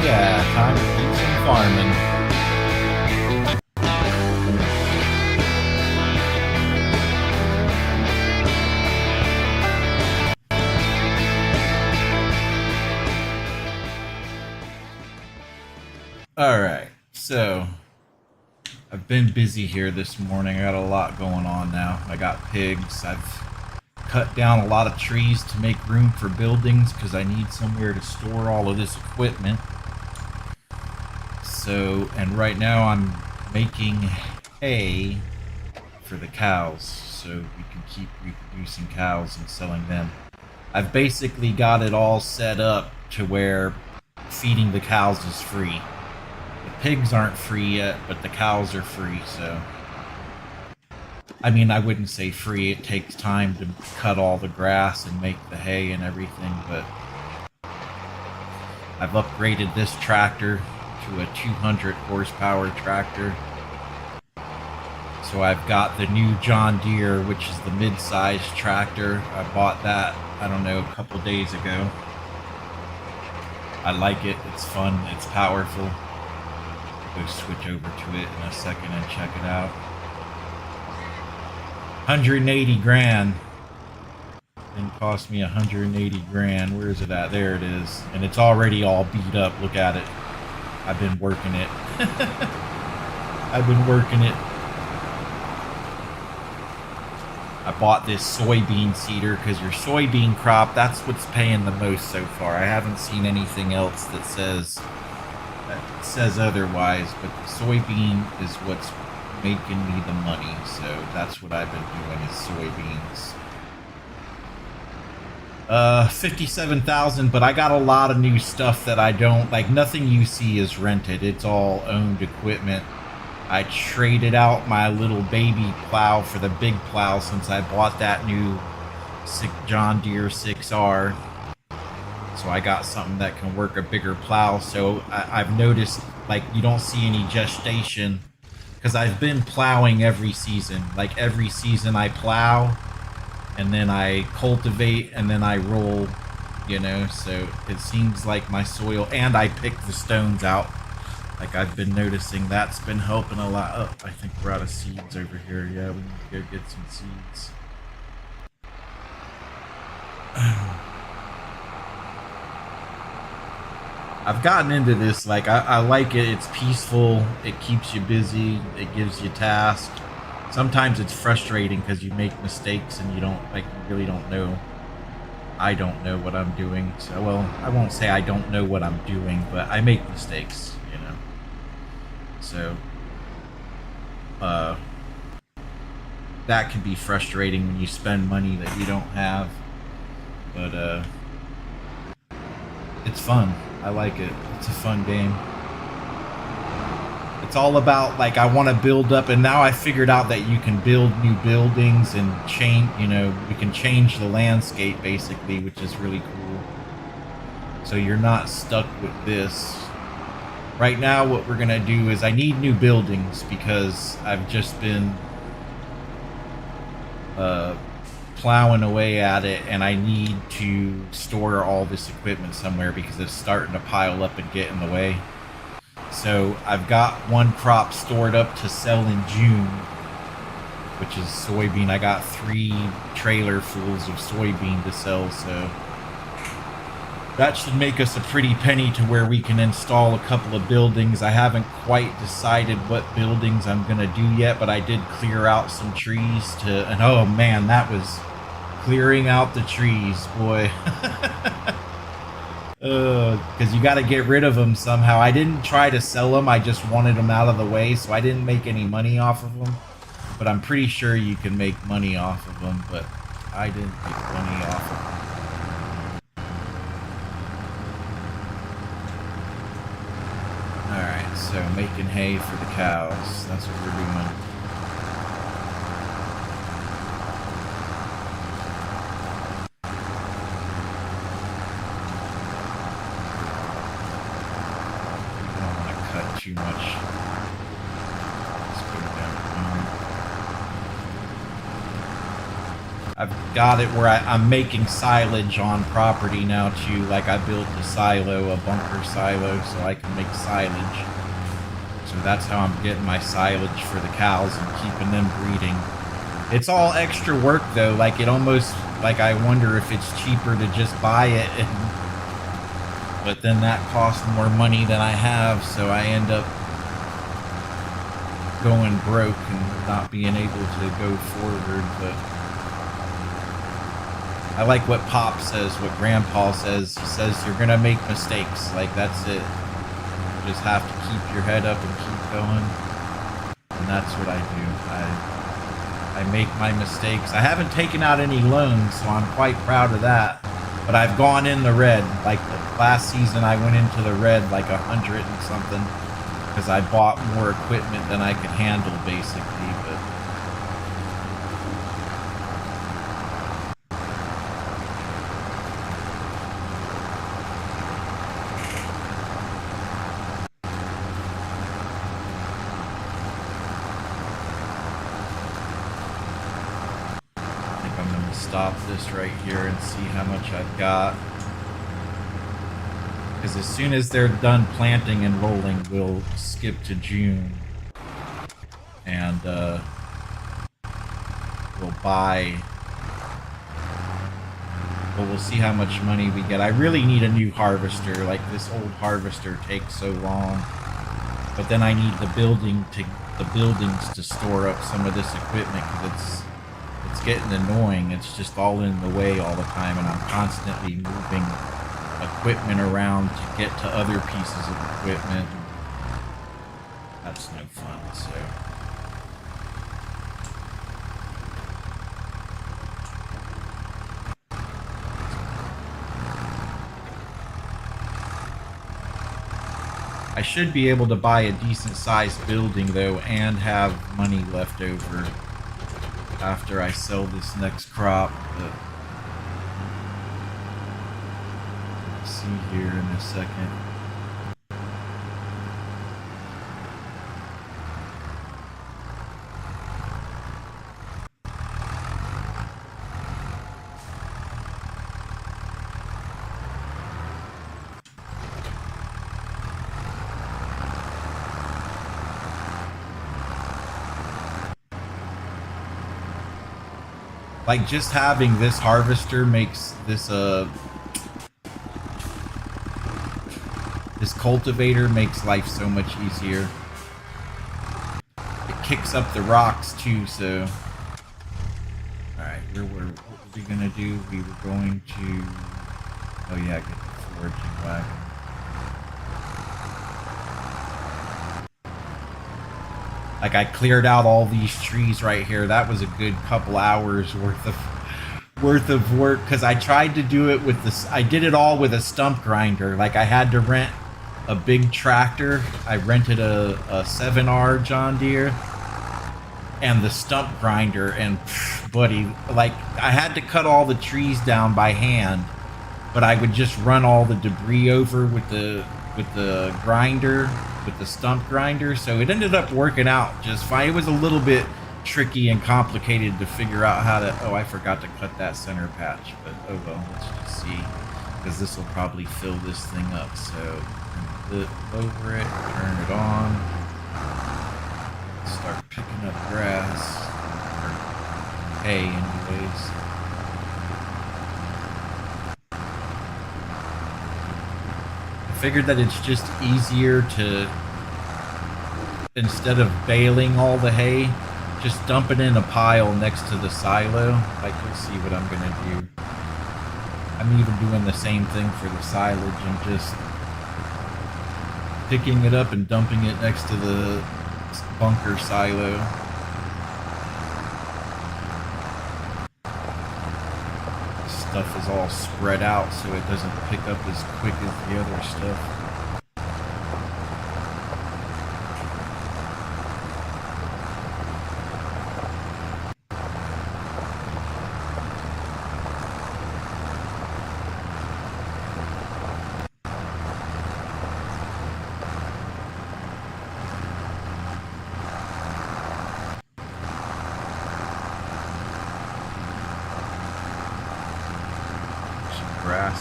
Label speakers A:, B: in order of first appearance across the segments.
A: Yeah, time to do some farming. Alright, so I've been busy here this morning. I got a lot going on now. I got pigs. I've cut down a lot of trees to make room for buildings because I need somewhere to store all of this equipment. So, and right now I'm making hay for the cows so we can keep reproducing cows and selling them. I've basically got it all set up to where feeding the cows is free. The pigs aren't free yet, but the cows are free, so... I mean, I wouldn't say free. It takes time to cut all the grass and make the hay and everything, but... I've upgraded this tractor to a 200 horsepower tractor. So I've got the new John Deere, which is the mid-sized tractor. I bought that, I don't know, a couple days ago. I like it. It's fun. It's powerful. Go switch over to it in a second and check it out. 180 grand. Didn't cost me 180 grand. Where is it at? There it is. And it's already all beat up. Look at it. I've been working it. I've been working it. I bought this soybean seeder because your soybean crop, that's what's paying the most so far. I haven't seen anything else that says otherwise, but the soybean is what's making me the money, so that's what I've been doing is soybeans. 57,000, but I got a lot of new stuff that I don't like. Nothing you see is rented. It's all owned equipment. I traded out my little baby plow for the big plow since I bought that new John Deere 6R. So I got something that can work a bigger plow. So I've noticed, like, you don't see any gestation because I've been plowing every season. Like, every season I plow and then I cultivate and then I roll, you know. So it seems like my soil, and I pick the stones out. Like, I've been noticing that's been helping a lot. Oh, I think we're out of seeds over here. Yeah, we need to go get some seeds. I've gotten into this, like, I like it. It's peaceful. It keeps you busy. It gives you tasks. Sometimes it's frustrating because you make mistakes and you don't, like, you really don't know. I don't know what I'm doing. So, well, I won't say I don't know what I'm doing, but I make mistakes, you know. So, that can be frustrating when you spend money that you don't have. But, it's fun. I like it. It's a fun game. It's all about, like, I want to build up, and now I figured out that you can build new buildings and change, you know, you can change the landscape basically, which is really cool. So you're not stuck with this. Right now what we're gonna do is I need new buildings because I've just been plowing away at it, and I need to store all this equipment somewhere because it's starting to pile up and get in the way. So I've got one crop stored up to sell in June, which is soybean. I got 3 trailer fulls of soybean to sell, so that should make us a pretty penny to where we can install a couple of buildings. I haven't quite decided what buildings I'm gonna do yet, but I did clear out some trees to, and oh man, that was clearing out the trees, boy. Because you got to get rid of them somehow. I didn't try to sell them, I just wanted them out of the way, so I didn't make any money off of them. But I'm pretty sure you can make money off of them, but I didn't make money off of them. Alright, so making hay for the cows. That's what we're doing. Too much. Let's put it down. I've got it where I'm making silage on property now too. Like I built a silo, a bunker silo, so I can make silage. So that's how I'm getting my silage for the cows and keeping them breeding. It's all extra work though. Like it almost, like I wonder if it's cheaper to just buy it, but then that costs more money than I have, so I end up going broke and not being able to go forward. But I like what Pop says, what Grandpa says. He says you're gonna make mistakes. Like that's it. You just have to keep your head up and keep going. And that's what I do. I make my mistakes. I haven't taken out any loans, so I'm quite proud of that. But I've gone in the red. Like last season, I went into the red like 100 and something because I bought more equipment than I could handle, basically. But stop this right here and see how much I've got. Because as soon as they're done planting and rolling, we'll skip to June. And we'll buy... Well, we'll see how much money we get. I really need a new harvester. Like, this old harvester takes so long. But then I need the buildings to store up some of this equipment, because it's getting annoying. It's just all in the way all the time, and I'm constantly moving equipment around to get to other pieces of equipment. That's no fun, so... I should be able to buy a decent sized building though, and have money left over after I sell this next crop. But let's see here in a second. Like, just having this harvester makes this, this cultivator makes life so much easier. It kicks up the rocks, too, so... Alright, what were we gonna do? We were going to... Oh yeah, get the foraging wagon. Like, I cleared out all these trees right here. That was a good couple hours worth of work, because I tried to do it with this. I did it all with a stump grinder. Like, I had to rent a big tractor. I rented a 7R John Deere and the stump grinder, and buddy, like, I had to cut all the trees down by hand, but I would just run all the debris over with the grinder, with the stump grinder, so it ended up working out just fine. It was a little bit tricky and complicated to figure out how to... Oh, I forgot to cut that center patch, but oh well, let's just see, because this will probably fill this thing up. So flip over it, turn it on, start picking up grass, or hay anyways. Figured that it's just easier to, instead of baling all the hay, just dump it in a pile next to the silo. Like, you'll see what I'm gonna do. I'm even doing the same thing for the silage and just picking it up and dumping it next to the bunker silo. Stuff is all spread out so it doesn't pick up as quick as the other stuff.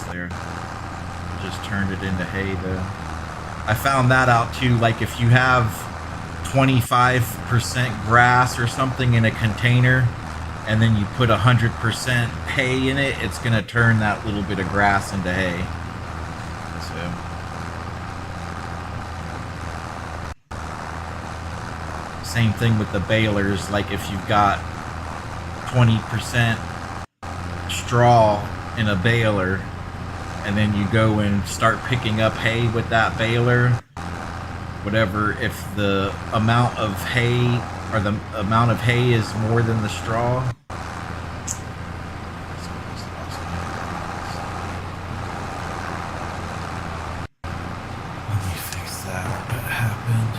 A: there. Just turned it into hay though. I found that out too. Like if you have 25% grass or something in a container, and then you put 100% hay in it, it's gonna turn that little bit of grass into hay. So same thing with the balers. Like if you've got 20% straw in a baler, and then you go and start picking up hay with that baler, whatever, if the amount of hay or the amount of hay is more than the straw, let me fix that. What happened?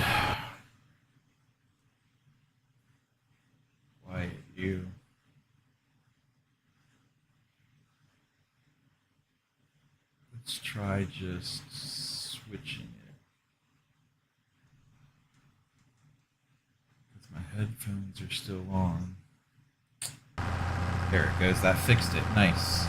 A: Why you? Let's try just switching it. Because my headphones are still on. There it goes. That fixed it. Nice.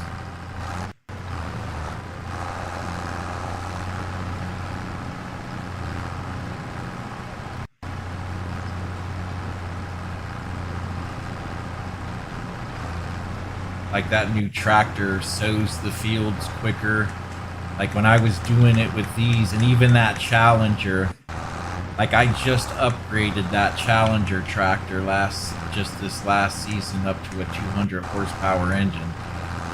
A: Like that new tractor sows the fields quicker. Like when I was doing it with these, and even that Challenger, like I just upgraded that Challenger tractor this last season up to a 200 horsepower engine,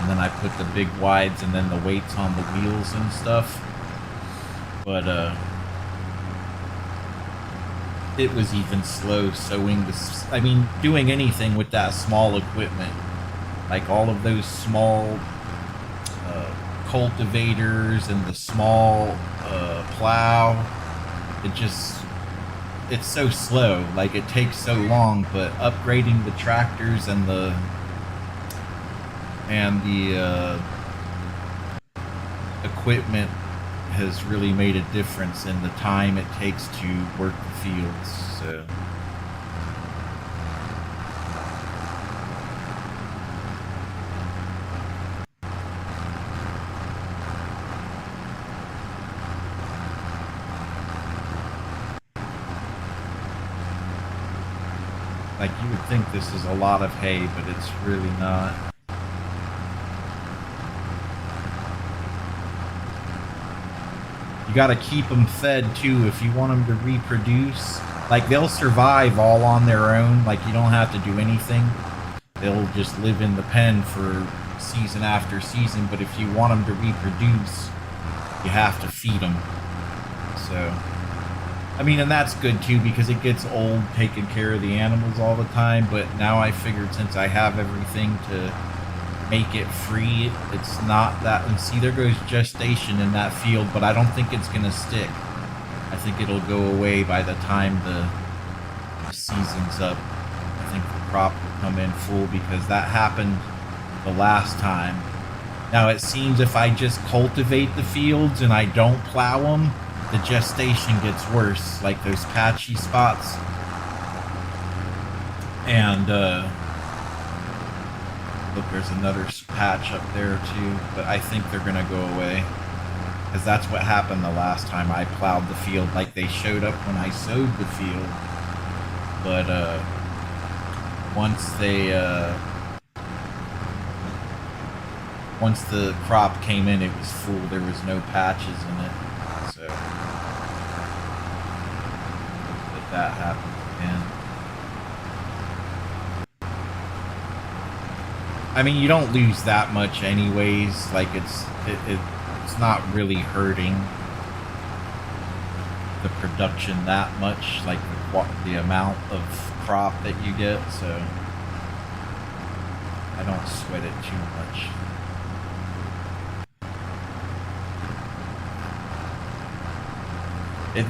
A: and then I put the big wides and then the weights on the wheels and stuff. But it was even slow sowing this. I mean, doing anything with that small equipment, like all of those small cultivators and the small plow, it's so slow. Like it takes so long. But upgrading the tractors and the equipment has really made a difference in the time it takes to work the fields. So like you would think this is a lot of hay, but it's really not. You gotta keep them fed too if you want them to reproduce. Like they'll survive all on their own. Like you don't have to do anything. They'll just live in the pen for season after season. But if you want them to reproduce, you have to feed them. So, I mean, and that's good too because it gets old taking care of the animals all the time. But now I figured since I have everything to make it free, it's not that. And see, there goes gestation in that field, but I don't think it's gonna stick. I think it'll go away by the time the season's up. I think the crop will come in full because that happened the last time. Now it seems if I just cultivate the fields and I don't plow them, the gestation gets worse, like those patchy spots. And look, there's another patch up there too, but I think they're gonna go away. Because that's what happened the last time I plowed the field. Like they showed up when I sowed the field. But once the crop came in, it was full. There was no patches in it. So but that happened again. I mean, you don't lose that much anyways. Like it's not really hurting the production that much, like the amount of crop that you get, so I don't sweat it too much.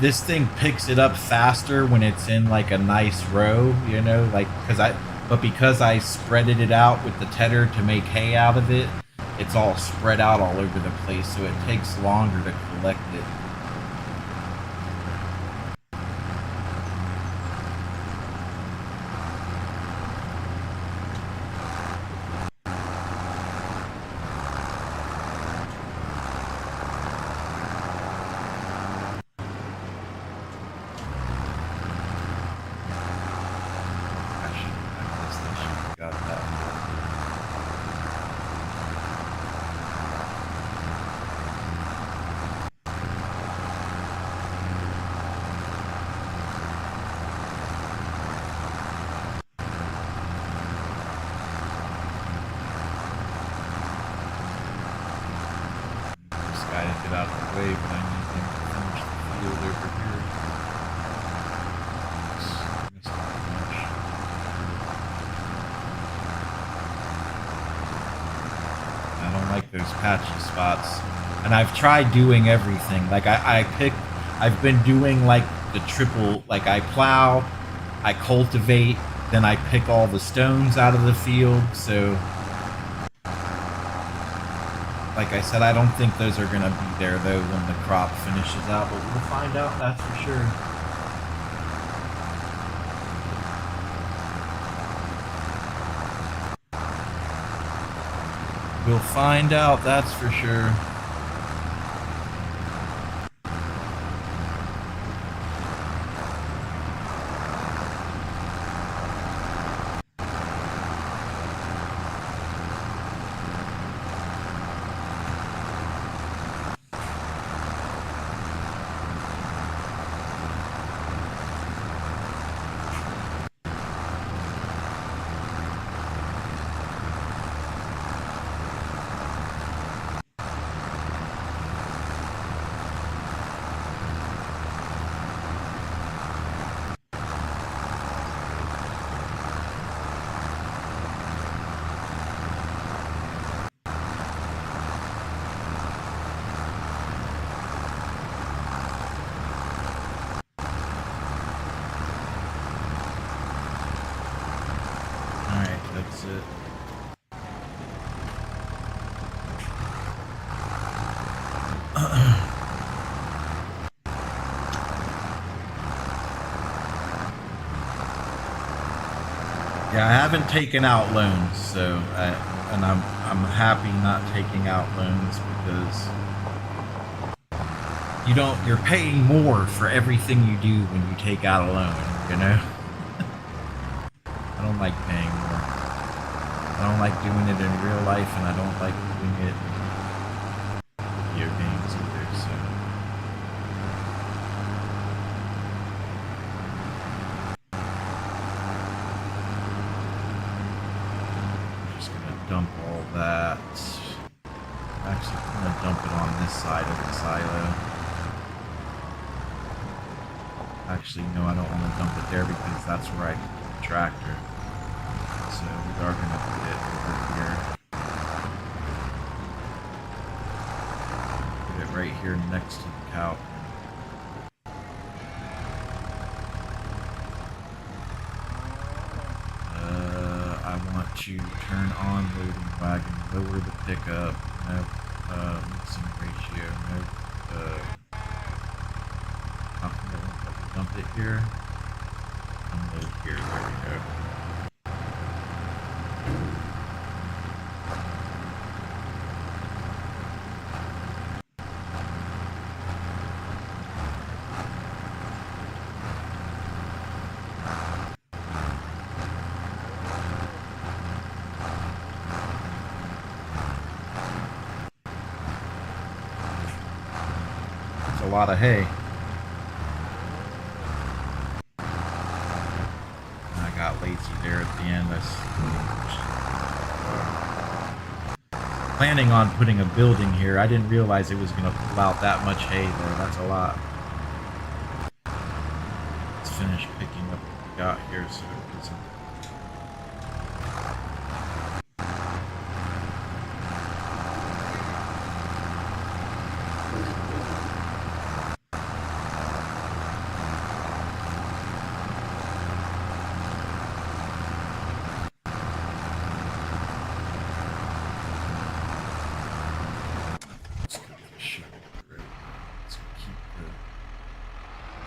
A: This thing picks it up faster when it's in like a nice row, you know, like because I spreaded it out with the tedder to make hay out of it, it's all spread out all over the place, so it takes longer to collect it. way, but I need him to finish the field over here. I don't like those patchy spots. And I've tried doing everything. Like I've been doing like the triple, like I plow, I cultivate, then I pick all the stones out of the field. So, like I said, I don't think those are going to be there though when the crop finishes out, but we'll find out, that's for sure. We'll find out, that's for sure. Yeah, I haven't taken out loans, so I'm happy not taking out loans because you're paying more for everything you do when you take out a loan, you know? I don't like paying more. I don't like doing it in real life, and I don't like doing it in video games either, so. Dump all that. Actually, I'm gonna dump it on this side of the silo. Actually, no, I don't want to dump it there because that's where I keep the tractor. So we are gonna put it over here. Put it right here next to the cow. I want to turn on loading wagon, lower the pickup, no mixing ratio, no dump it here, unload here, there we go. A lot of hay. I got lazy there at the end. Planning on putting a building here. I didn't realize it was going to pull out that much hay though. That's a lot. Let's finish picking up what we got here so it doesn't.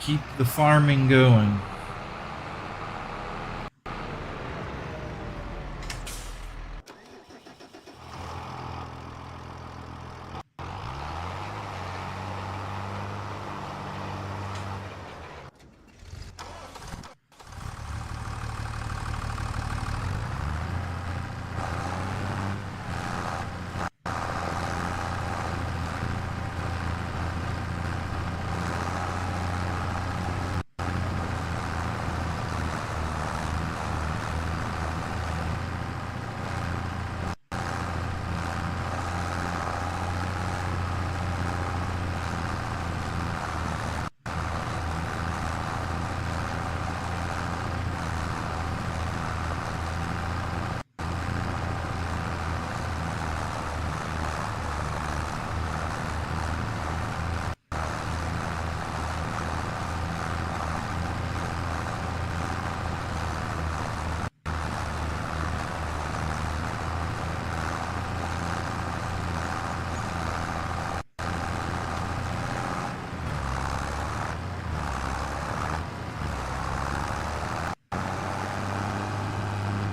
A: Keep the farming going.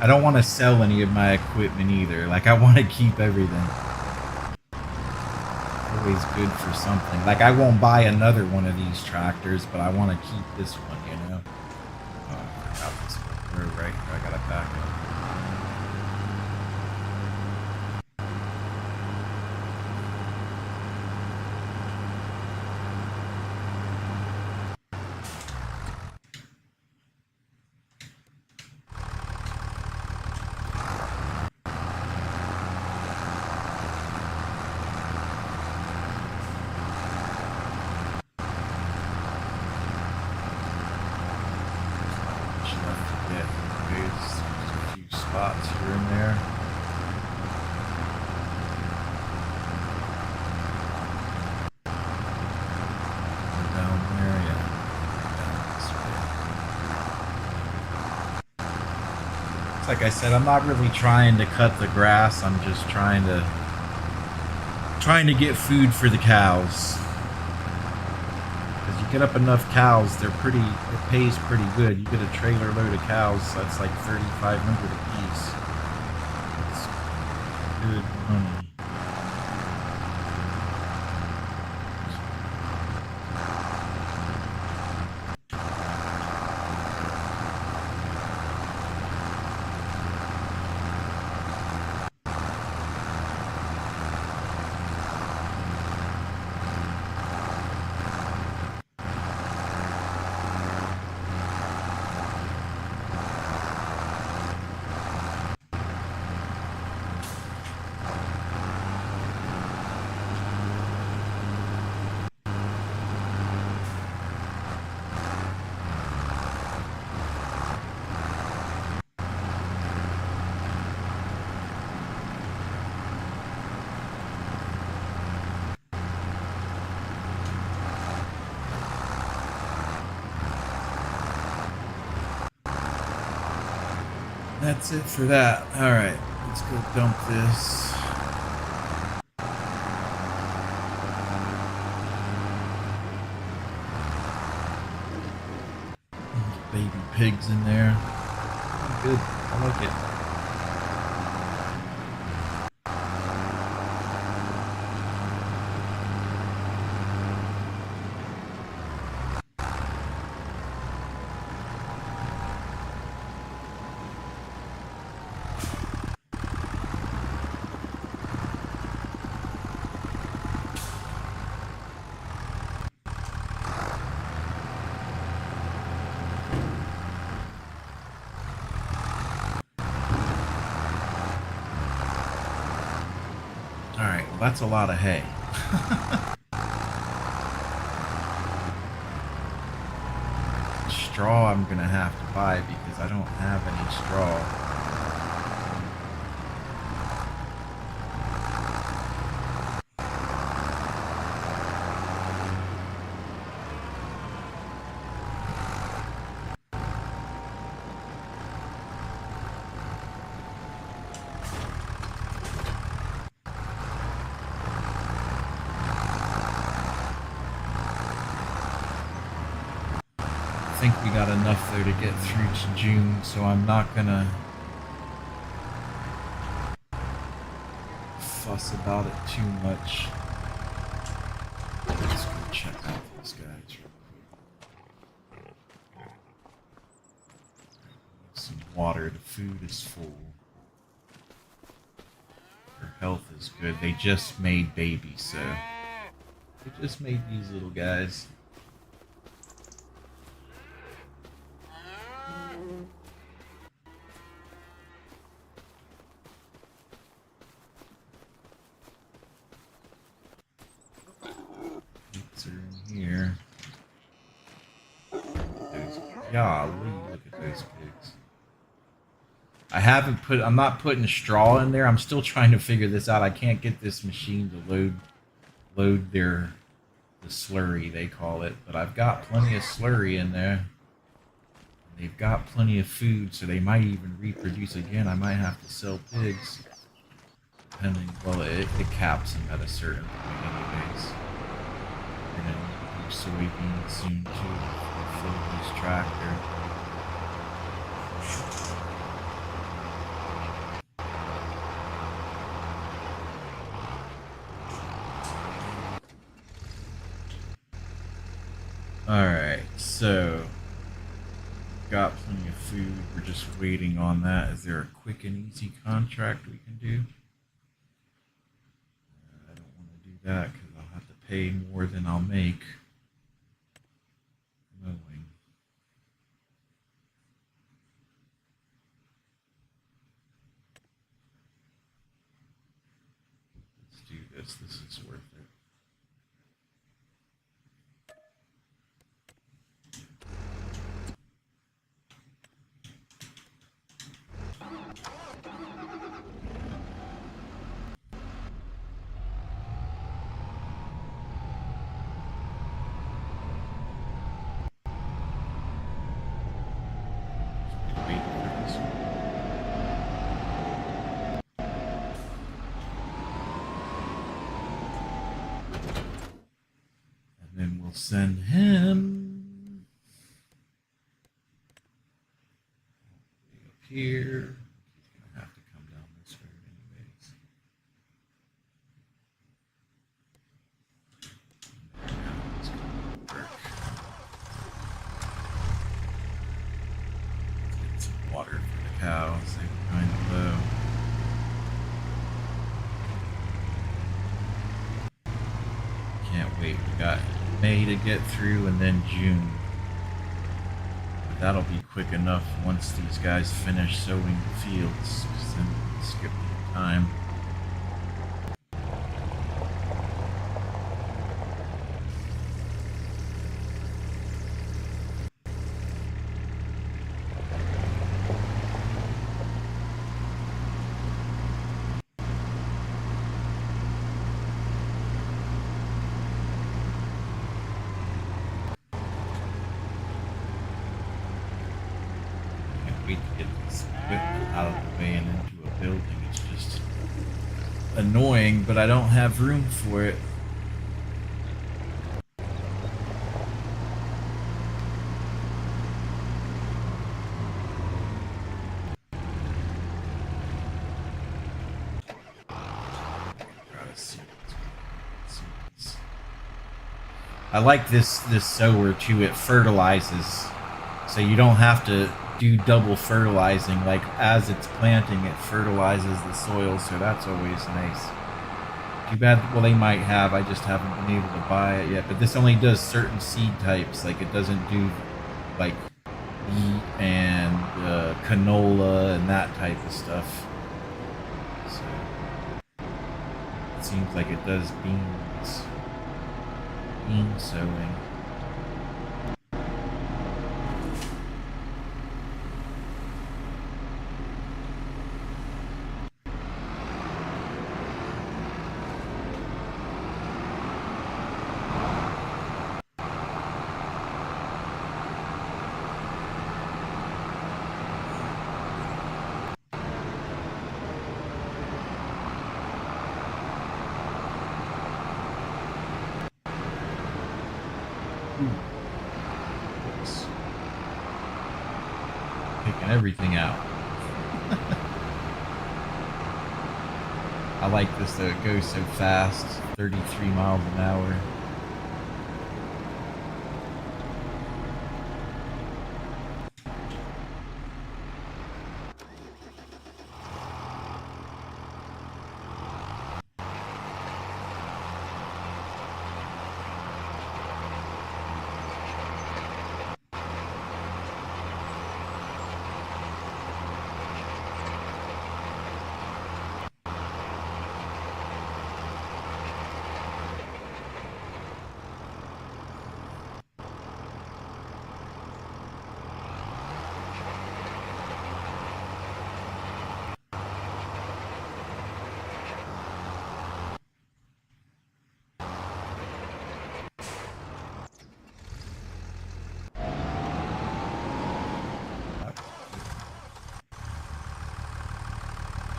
A: I don't want to sell any of my equipment either. Like, I want to keep everything. Always good for something. Like, I won't buy another one of these tractors, but I want to keep this one, you know? Oh, I forgot this road right here. I gotta back up. Spots here and there. Down there, yeah. Down this way. It's like I said, I'm not really trying to cut the grass. I'm just trying to get food for the cows. Because you get up enough cows, it pays pretty good. You get a trailer load of cows, that's like 3,500 a piece. It's good money. That's it for that. Alright, let's go dump this. Baby pigs in there. Good. I like it. Alright, well that's a lot of hay. Straw I'm gonna have to buy because I don't have any straw. I think we got enough there to get through to June, so I'm not gonna fuss about it too much. Let's go check out these guys real quick. Some water, the food is full. Their health is good. They just made babies, so they just made these little guys. Here. Golly, look at those pigs. I'm not putting straw in there. I'm still trying to figure this out. I can't get this machine to load the slurry, they call it. But I've got plenty of slurry in there. They've got plenty of food, so they might even reproduce again. I might have to sell pigs. Depending, well, it caps them at a certain point anyways. And then soybeans soon too to fill this tractor. Alright, so got plenty of food. We're just waiting on that. Is there a quick and easy contract we can do? I don't want to do that because I'll have to pay more than I'll make. Mowing. Let's do this. This is worth it. Wait for this one. And then we'll send him up here. He's gonna have to come down this road anyways. Now it's gonna work. Let's get some water for the cows. They're kind of low. Can't wait. We got May to get through and then June. But that'll be quick enough once these guys finish sowing the fields. Because then we'll skip the time. Can't wait to get this equipment out of the way and into a building. It's just annoying, but I don't have room for it. Gotta see what's- I like this sower too. It fertilizes, so you don't have to do double fertilizing. Like as it's planting, it fertilizes the soil, so that's always nice. Too bad. Well, they might have. I just haven't been able to buy it yet. But this only does certain seed types. Like it doesn't do like wheat and canola and that type of stuff. So it seems like it does beans. Bean sowing. Oops. Picking everything out. I like this though, it goes so fast, 33 miles an hour.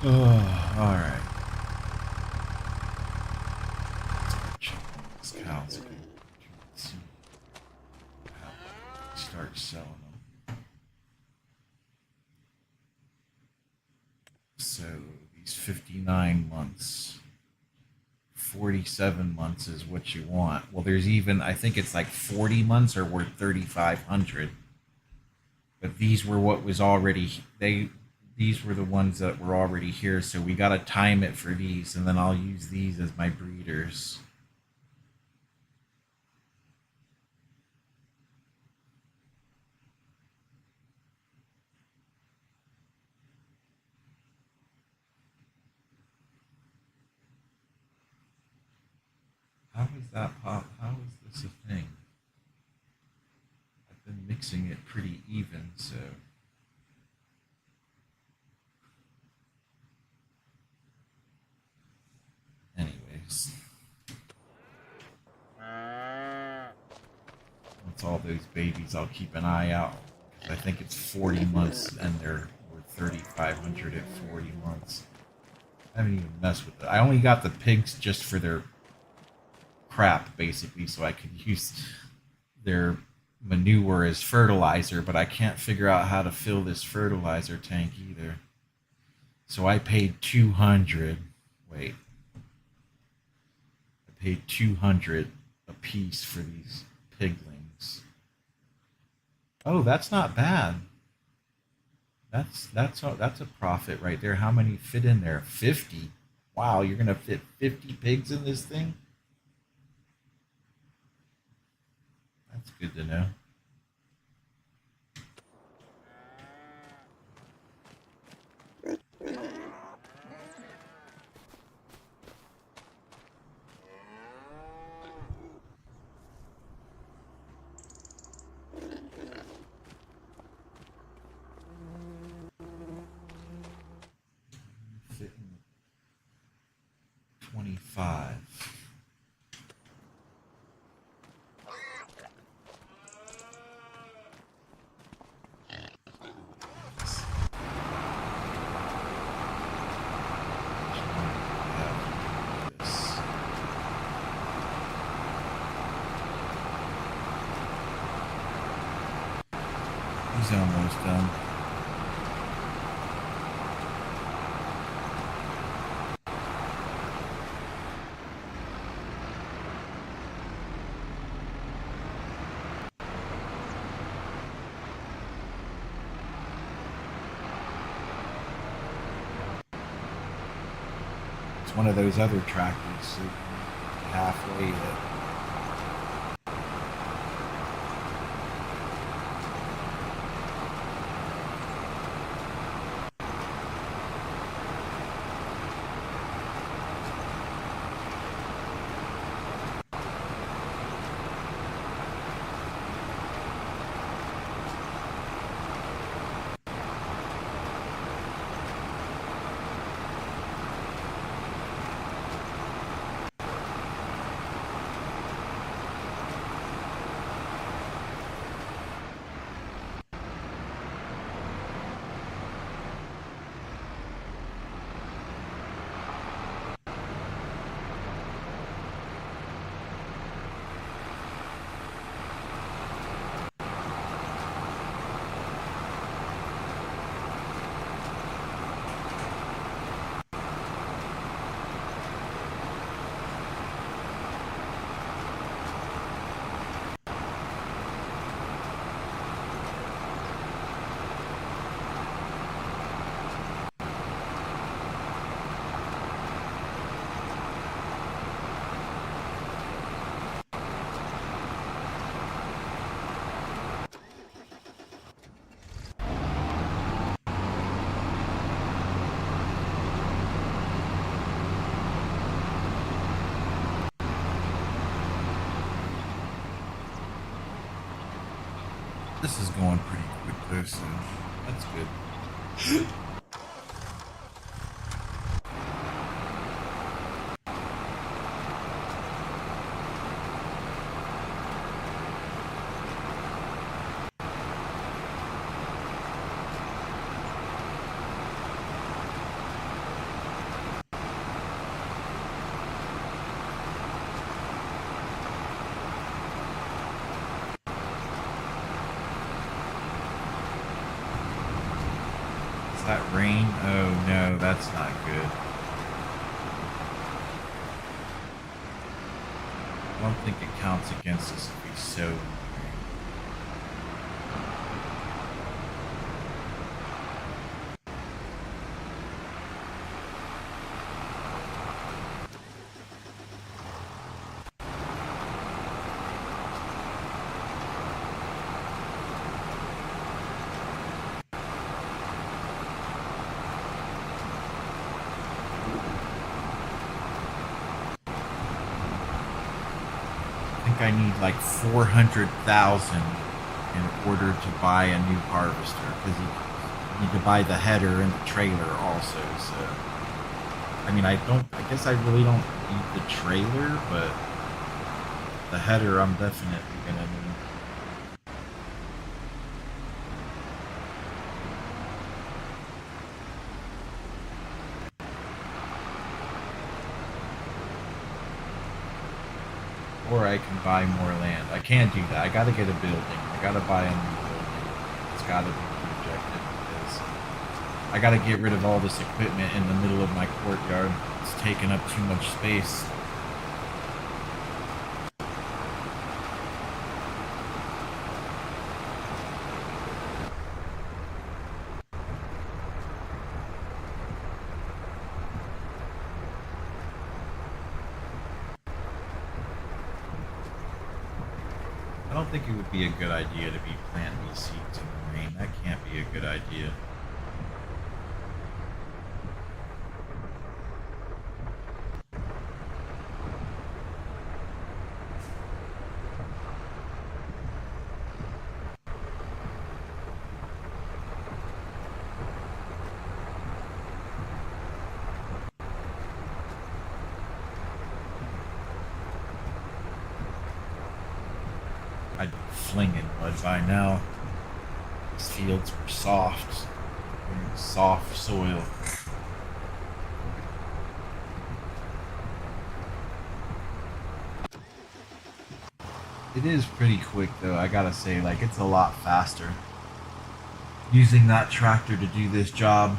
A: Oh, alright. Check on these cows again. Let's see how we start selling them. So these 59 months, 47 months is what you want. Well, there's even, I think it's like 40 months are worth 3,500. But these were what was already, these were the ones that were already here. So we got to time it for these, and then I'll use these as my breeders. How is that pop? How is this a thing? I've been mixing it pretty even, so. Anyways. Once all those babies, I'll keep an eye out. I think it's 40 months and they're worth 3,500 at 40 months. I haven't even messed with it. I only got the pigs just for their crap, basically, so I could use their manure as fertilizer, but I can't figure out how to fill this fertilizer tank either. So I paid 200. Wait. I paid 200 a piece for these piglings. Oh, that's not bad. That's a profit right there. How many fit in there? 50. Wow, you're gonna fit 50 pigs in this thing? That's good to know. Fitting 25. He's almost done. It's one of those other tractors, so halfway that. This is going pretty quick though, so that's good. Is that rain? Oh no, that's not good. I don't think it counts against us if we sow. I need like 400,000 in order to buy a new harvester because you need to buy the header and the trailer also. So, I mean, I guess I really don't need the trailer, but the header I'm definitely gonna need. Or I can buy more land. I can't do that. I gotta get a building. I gotta buy a new building. It's gotta be the objective because I gotta get rid of all this equipment in the middle of my courtyard. It's taking up too much space. I don't think it would be a good idea to be planting these seeds in the rain. That can't be a good idea. I'd be flinging mud by now. These fields were soft. Soft soil. It is pretty quick though, I gotta say, like it's a lot faster using that tractor to do this job.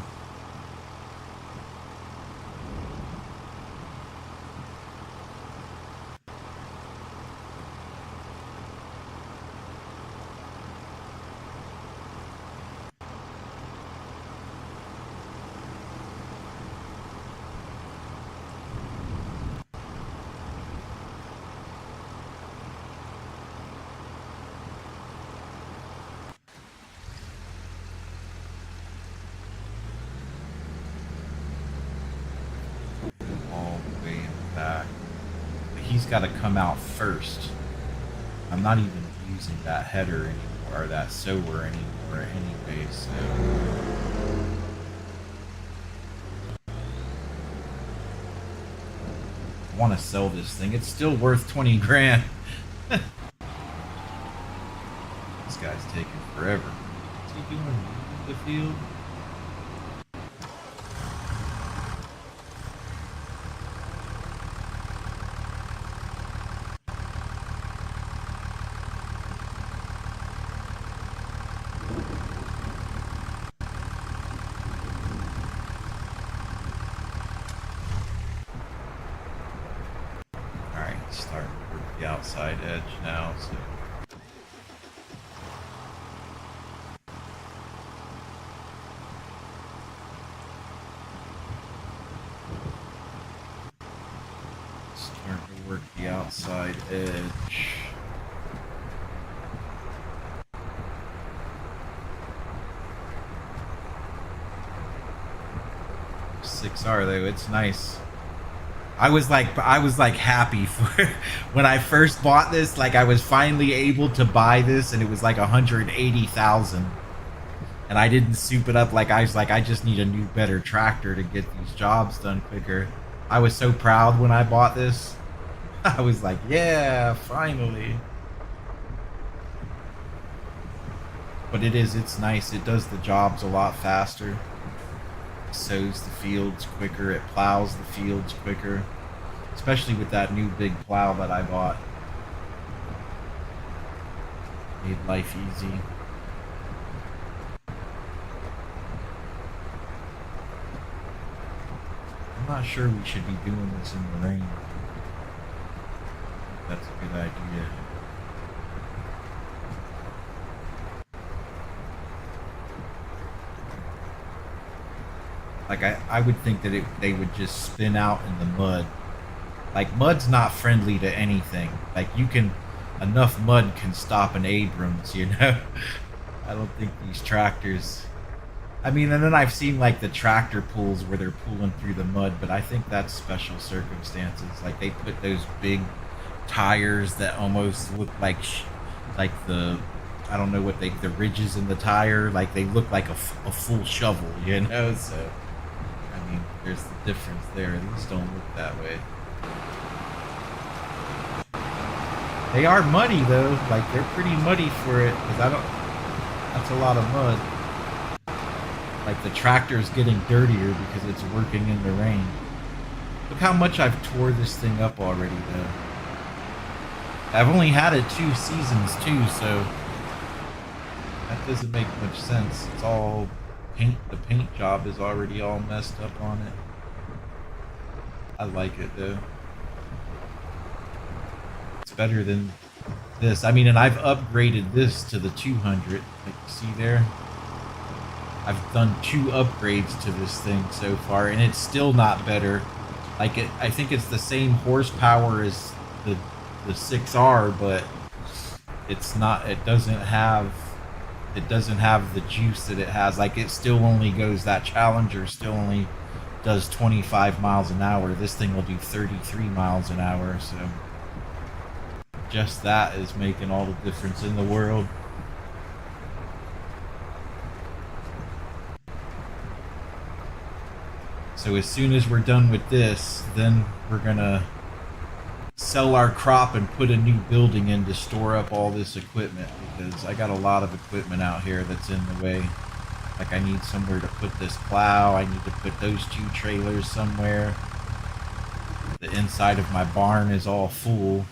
A: All the way in the back. But he's gotta come out first. I'm not even using that header anymore, or that sower anymore anyway, so... I want to sell this thing. It's still worth 20 grand. This guy's taking forever. What's he doing in the field? Starting to work the outside edge now, so 6R though, it's nice. I was like happy for when I first bought this. Like I was finally able to buy this, and it was like 180,000. And I didn't soup it up. Like I was like, I just need a new, better tractor to get these jobs done quicker. I was so proud when I bought this. I was like, yeah, finally. But it's nice. It does the jobs a lot faster. Sows the fields quicker, it plows the fields quicker, especially with that new big plow that I bought. Made life easy. I'm not sure we should be doing this in the rain. That's a good idea. Like I would think that they would just spin out in the mud. Like mud's not friendly to anything. Like enough mud can stop an Abrams, you know? I don't think these tractors. I mean, and then I've seen like the tractor pulls where they're pulling through the mud, but I think that's special circumstances. Like they put those big tires that almost look like like I don't know what the ridges in the tire, like they look like a full shovel, you know? So I mean, there's the difference there. These don't look that way. They are muddy though. Like they're pretty muddy for it, because I don't. That's a lot of mud. Like the tractor's getting dirtier because it's working in the rain. Look how much I've tore this thing up already though. I've only had it 2 seasons too, so that doesn't make much sense. It's all paint. The paint job is already all messed up on it. I like it though. It's better than this. I mean, and I've upgraded this to the 200. Like you see there, I've done 2 upgrades to this thing so far, and it's still not better. Like I think it's the same horsepower as the 6R, but it's not. It doesn't have the juice that it has. Like it still only goes. That Challenger still only does 25 miles an hour. This thing will do 33 miles an hour. So just that is making all the difference in the world. So as soon as we're done with this, then we're gonna sell our crop and put a new building in to store up all this equipment, because I got a lot of equipment out here that's in the way. Like I need somewhere to put this plow, I need to put those 2 trailers somewhere. The inside of my barn is all full.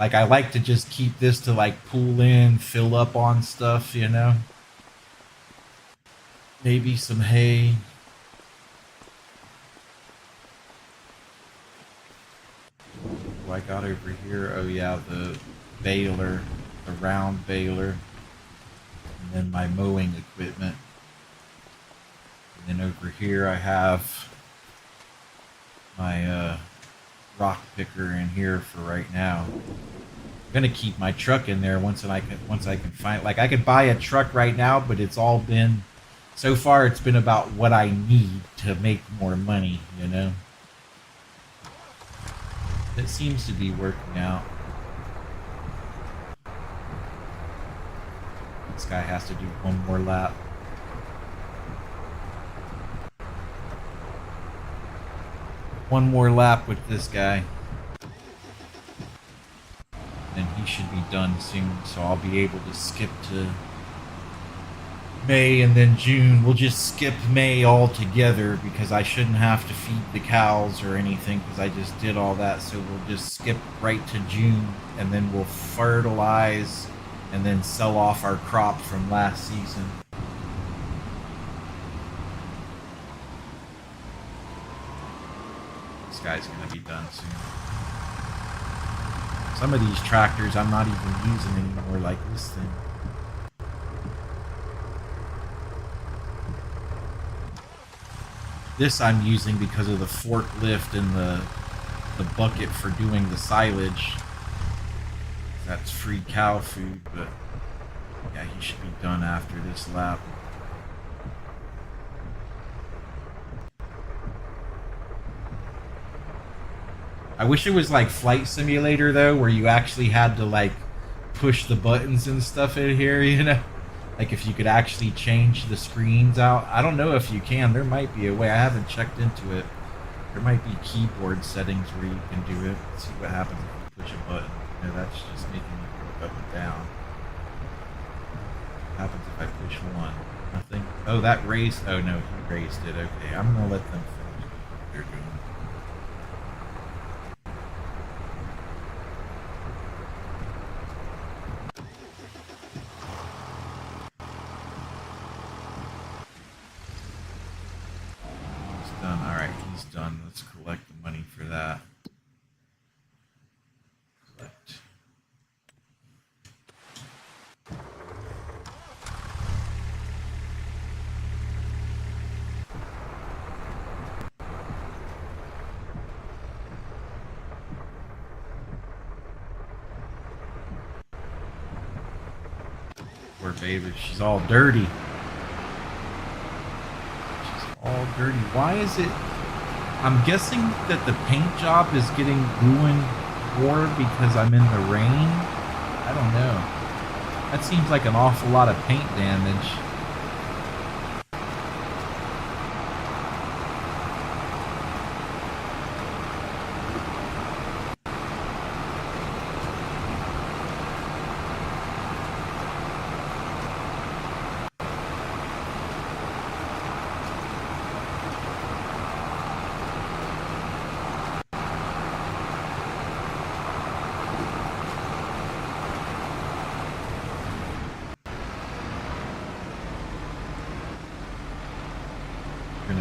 A: Like I like to just keep this to like pull in, fill up on stuff, you know? Maybe some hay. What I got over here? Oh yeah, the baler, the round baler. And then my mowing equipment. And then over here I have my rock picker in here for right now. I'm gonna keep my truck in there once I can find. Like I could buy a truck right now, but it's all been, so far it's been about what I need to make more money, you know. It seems to be working out. This guy has to do 1 more lap. One more lap with this guy. Then he should be done soon, so I'll be able to skip to May and then June. We'll just skip May altogether because I shouldn't have to feed the cows or anything because I just did all that. So we'll just skip right to June, and then we'll fertilize and then sell off our crop from last season. This guy's gonna be done soon. Some of these tractors I'm not even using anymore, like this thing. This I'm using because of the forklift and the bucket for doing the silage. That's free cow food, but yeah, he should be done after this lap. I wish it was like Flight Simulator though, where you actually had to like push the buttons and stuff in here, you know? Like if you could actually change the screens out. I don't know if you can. There might be a way. I haven't checked into it. There might be keyboard settings where you can do it. Let's see what happens if you push a button. No, that's just making me go up and down. What happens if I push 1? Nothing. Oh, that raised. Oh no, he raised it. Okay, I'm gonna let them finish what they're doing. done. Let's collect the money for that. Collect. Poor baby, she's all dirty. All dirty. Why is it? I'm guessing that the paint job is getting ruined more because I'm in the rain. I don't know. That seems like an awful lot of paint damage.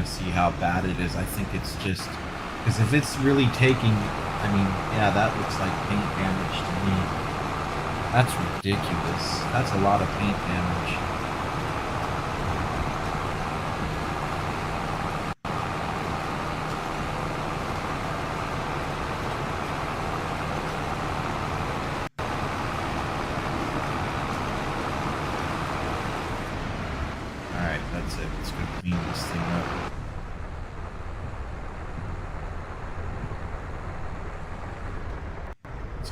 A: See how bad it is. I think it's just because if it's really taking, I mean, yeah, that looks like paint damage to me. That's ridiculous. That's a lot of paint damage. All right, that's it. Let's go clean this thing up.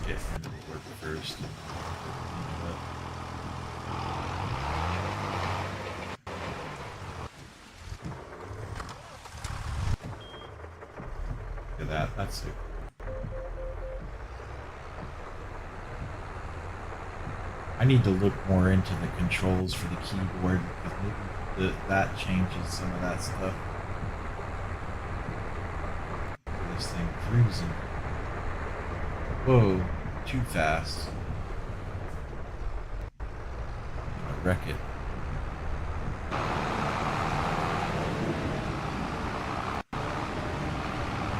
A: Get into work first. Look at that. That's it. I need to look more into the controls for the keyboard because maybe that changes some of that stuff. Look at this thing cruising. Whoa, too fast. I'm gonna wreck it.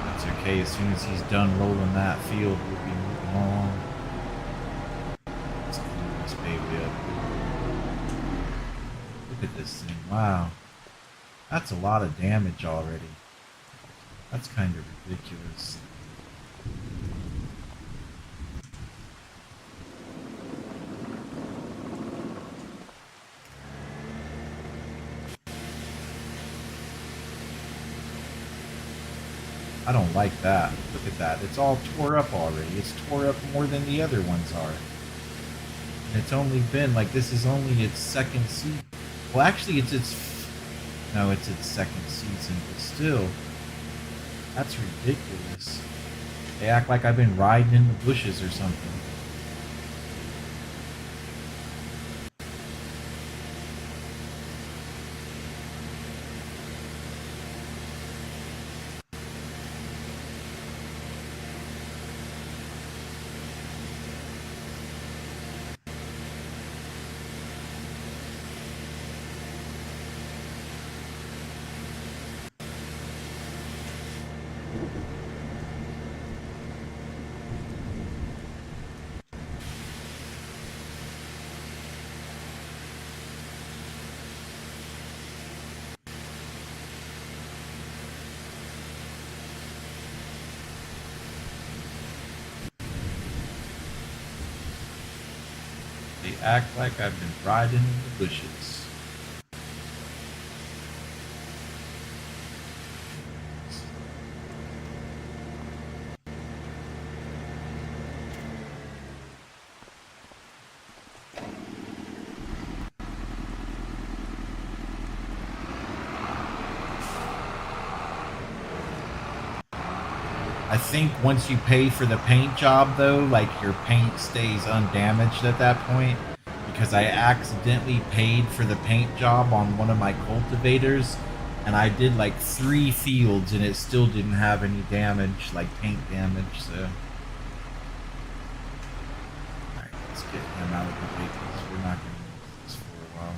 A: That's okay, as soon as he's done rolling that field, we'll be moving on. Let's clean this baby up. Look at this thing, wow. That's a lot of damage already. That's kind of ridiculous. I don't like that. Look at that. It's all tore up already. It's tore up more than the other ones are. And it's only been, like, this is only its second season. Well, actually, it's its second season, but still. That's ridiculous. They act like I've been riding in the bushes or something. They act like I've been riding in the bushes. I think once you pay for the paint job, though, like, your paint stays undamaged at that point. Because I accidentally paid for the paint job on one of my cultivators, and I did like 3 fields, and it still didn't have any damage, like paint damage, so. Alright, let's get him out of the way, because we're not going to use this for a while.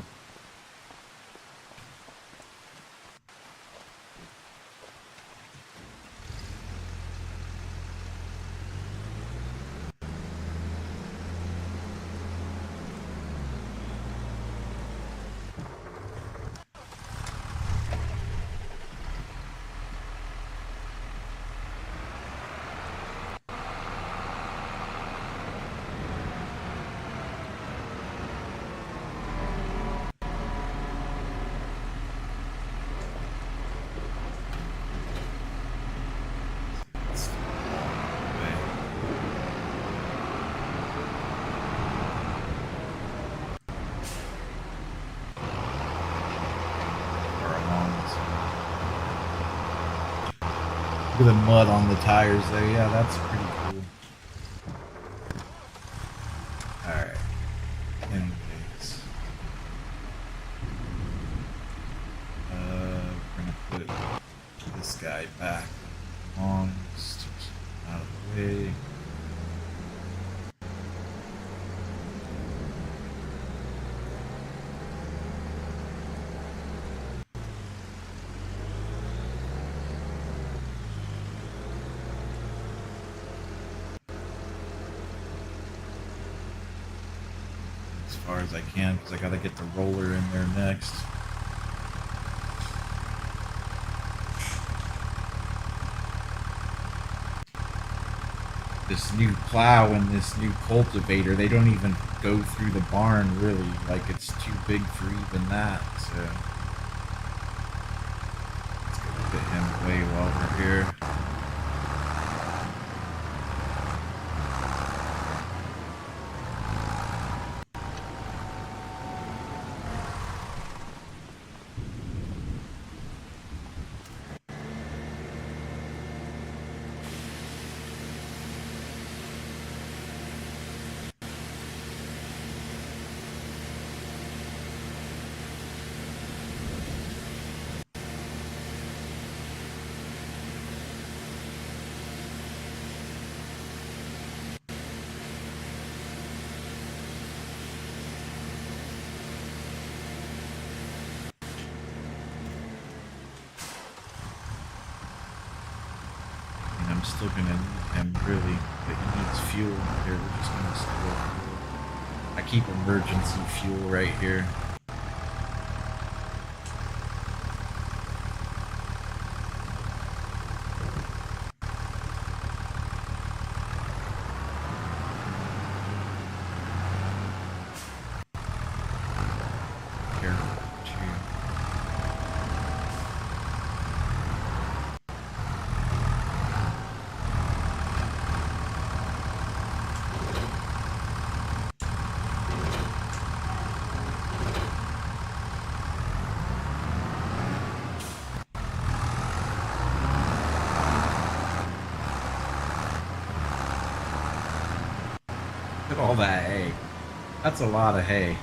A: Look at the mud on the tires there. Yeah, that's pretty cool. Alright. Anyways. We're gonna put this guy back on just to keep him out of the way. As far as I can, because I gotta get the roller in there next. This new plow and this new cultivator, they don't even go through the barn really. Like, it's too big for even that, so let's go put him away while we're here. Still gonna need him really, but he needs fuel. Here, we're just gonna store fuel. I keep emergency fuel right here. Look at all that hay. That's a lot of hay.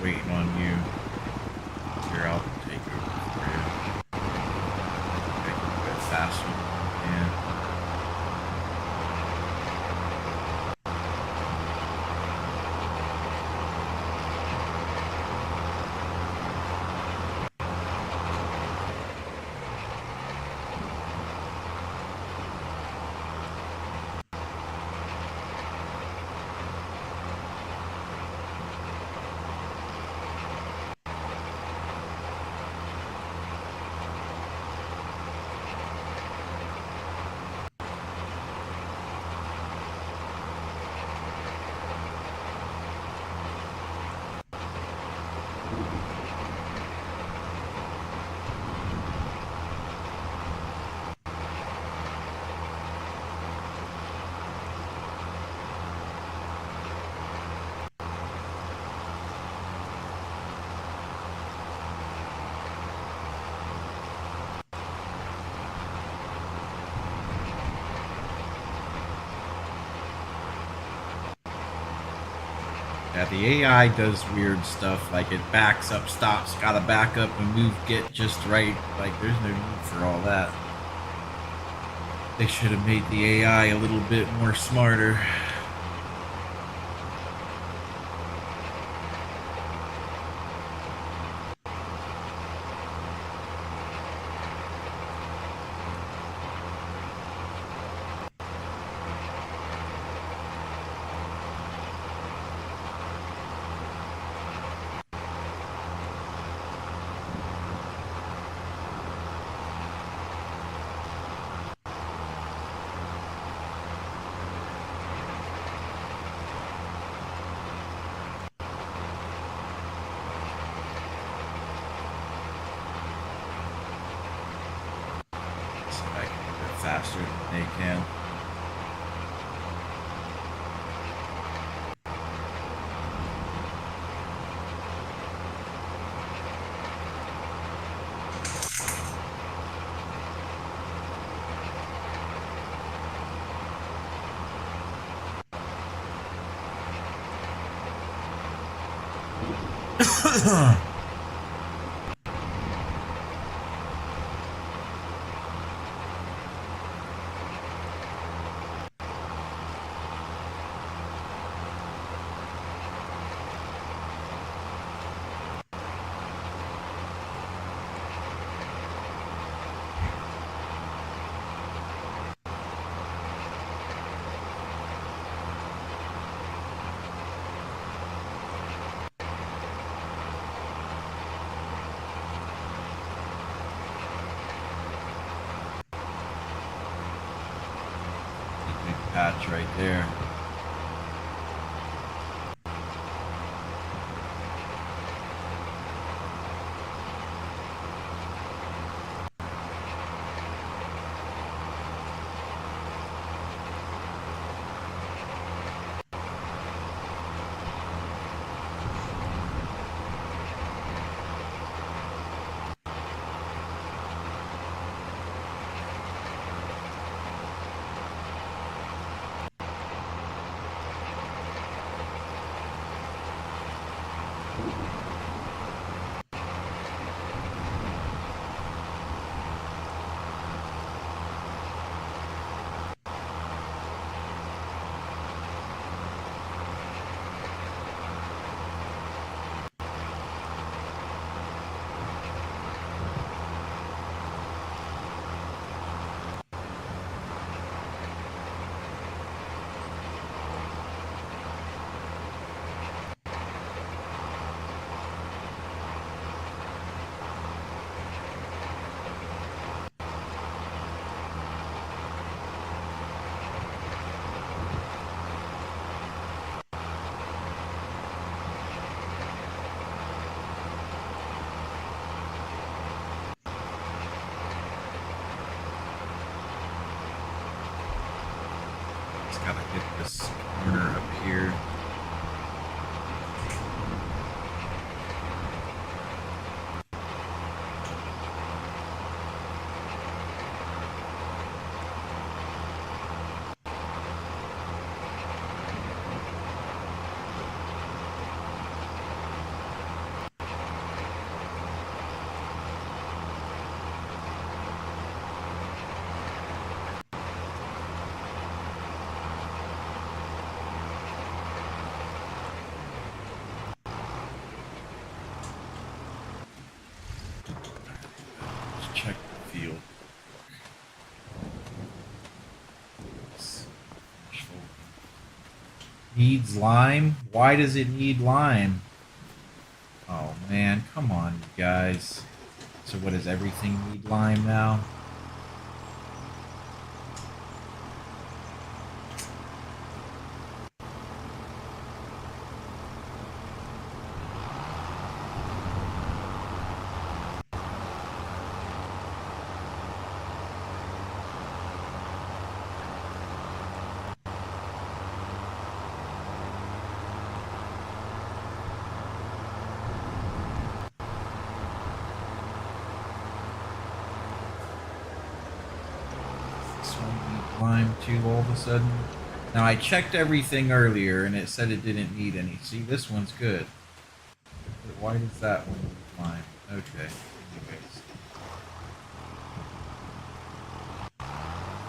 A: Waiting on you. Here, I'll take over for you. Make it a bit faster than you can. Yeah, the AI does weird stuff, like it backs up, stops, gotta back up and move, get just right. Like, there's no need for all that. They should have made the AI a little bit more smarter. Faster than they can. Patch right there. Gotta hit this corner up here. Check the field. Needs lime? Why does it need lime? Oh man, come on, you guys. So what, does everything need lime now? Lime too all of a sudden. Now I checked everything earlier and it said it didn't need any. See, this one's good. But why does that one need lime? Okay. Anyways.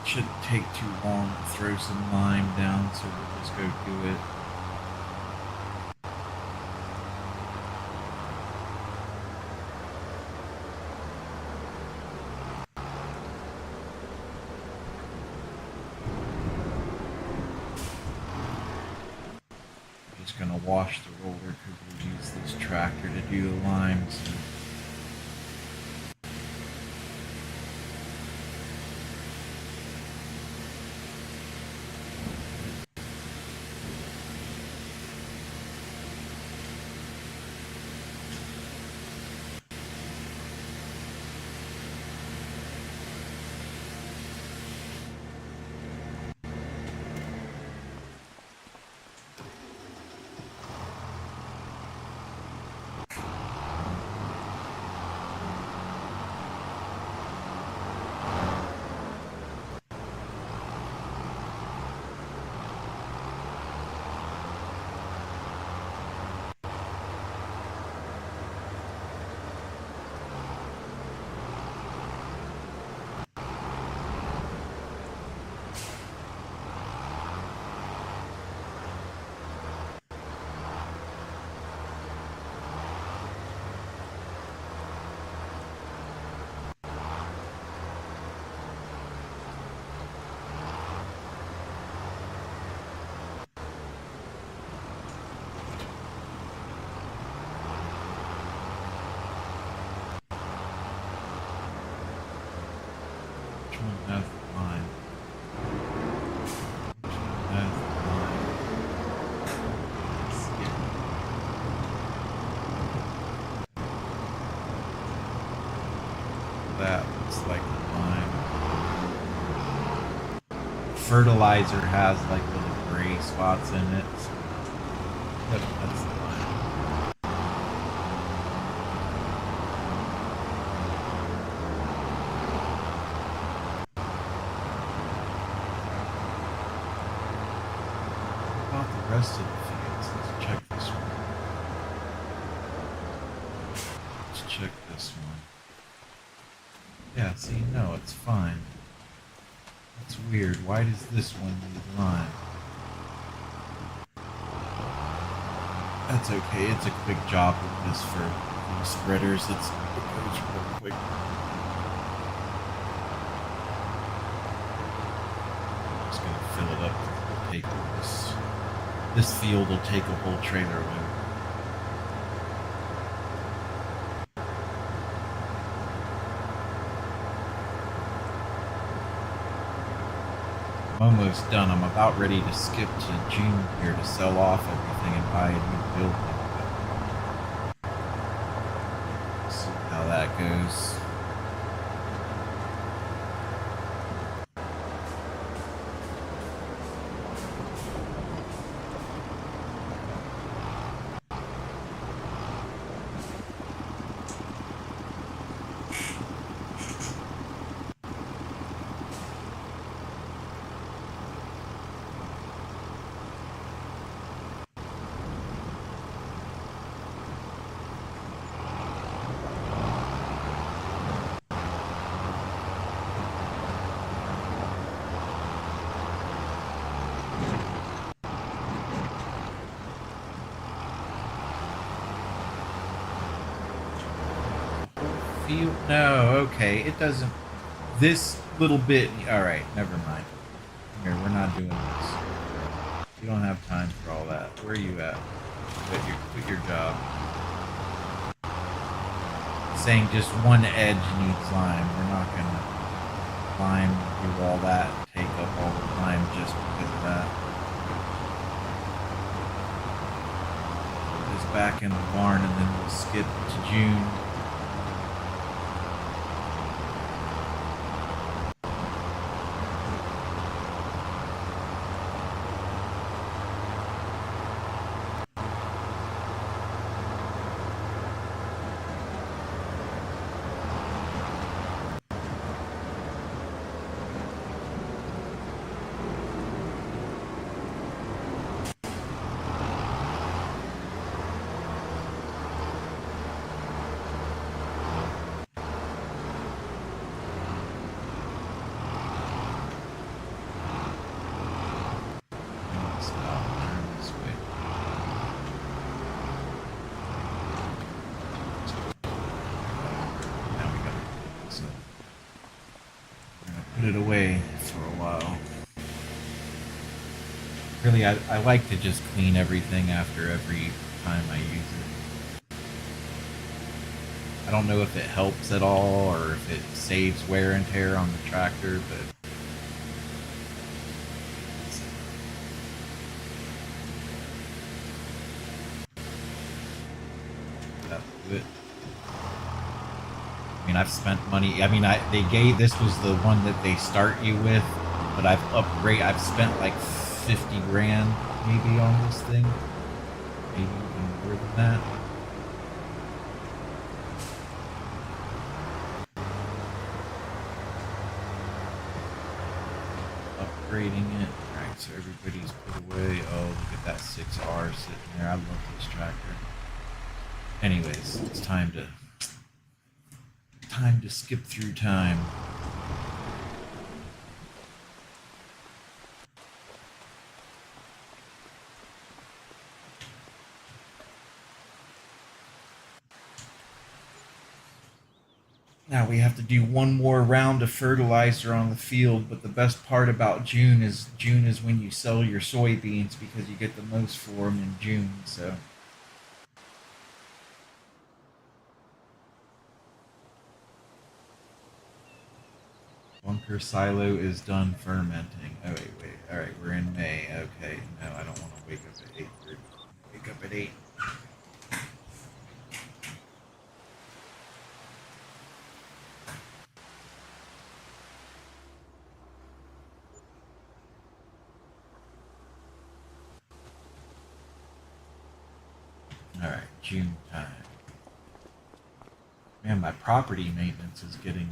A: Shouldn't take too long to throw some lime down, so we'll just go do it. Just gonna wash the roller because we'll use this tractor to do the lime. So. That looks like lime. Fertilizer has like little gray spots in it. So yep, that's the lime. What about the rest of the fields? Let's check this one. Let's check this one. Yeah, see, no, it's fine. That's weird. Why does this one need lime? That's okay. It's a quick job with this for spreaders. It goes real quick. I'm just gonna fill it up. It'll take this field will take a whole trailer load. I'm almost done. I'm about ready to skip to June here to sell off everything and buy a new building. But see how that goes. No, okay, it doesn't. This little bit. All right, never mind. Here, we're not doing this. You don't have time for all that. Where are you at? Quit your job. Saying just one edge needs lime. We're not gonna lime do all that. Take up all the lime just because of that. Put this back in the barn, and then we'll skip to June. it away for a while. Really, I like to just clean everything after every time I use it. I don't know if it helps at all or if it saves wear and tear on the tractor, but that'll do it. I mean, I've spent money. I mean, this was the one that they start you with, but I've spent like 50 grand maybe on this thing, maybe even more than that. Upgrading it. Alright, so everybody's put away. Oh, look at that 6R sitting there. I love this tractor. Anyways, it's time to skip through time. Now we have to do one more round of fertilizer on the field, but the best part about June is when you sell your soybeans because you get the most for them in June, so. Bunker silo is done fermenting. Oh, wait. Alright, we're in May. Okay, no, I don't want to wake up at 8:30. Wake up at 8. Alright, June time. Man, my property maintenance is getting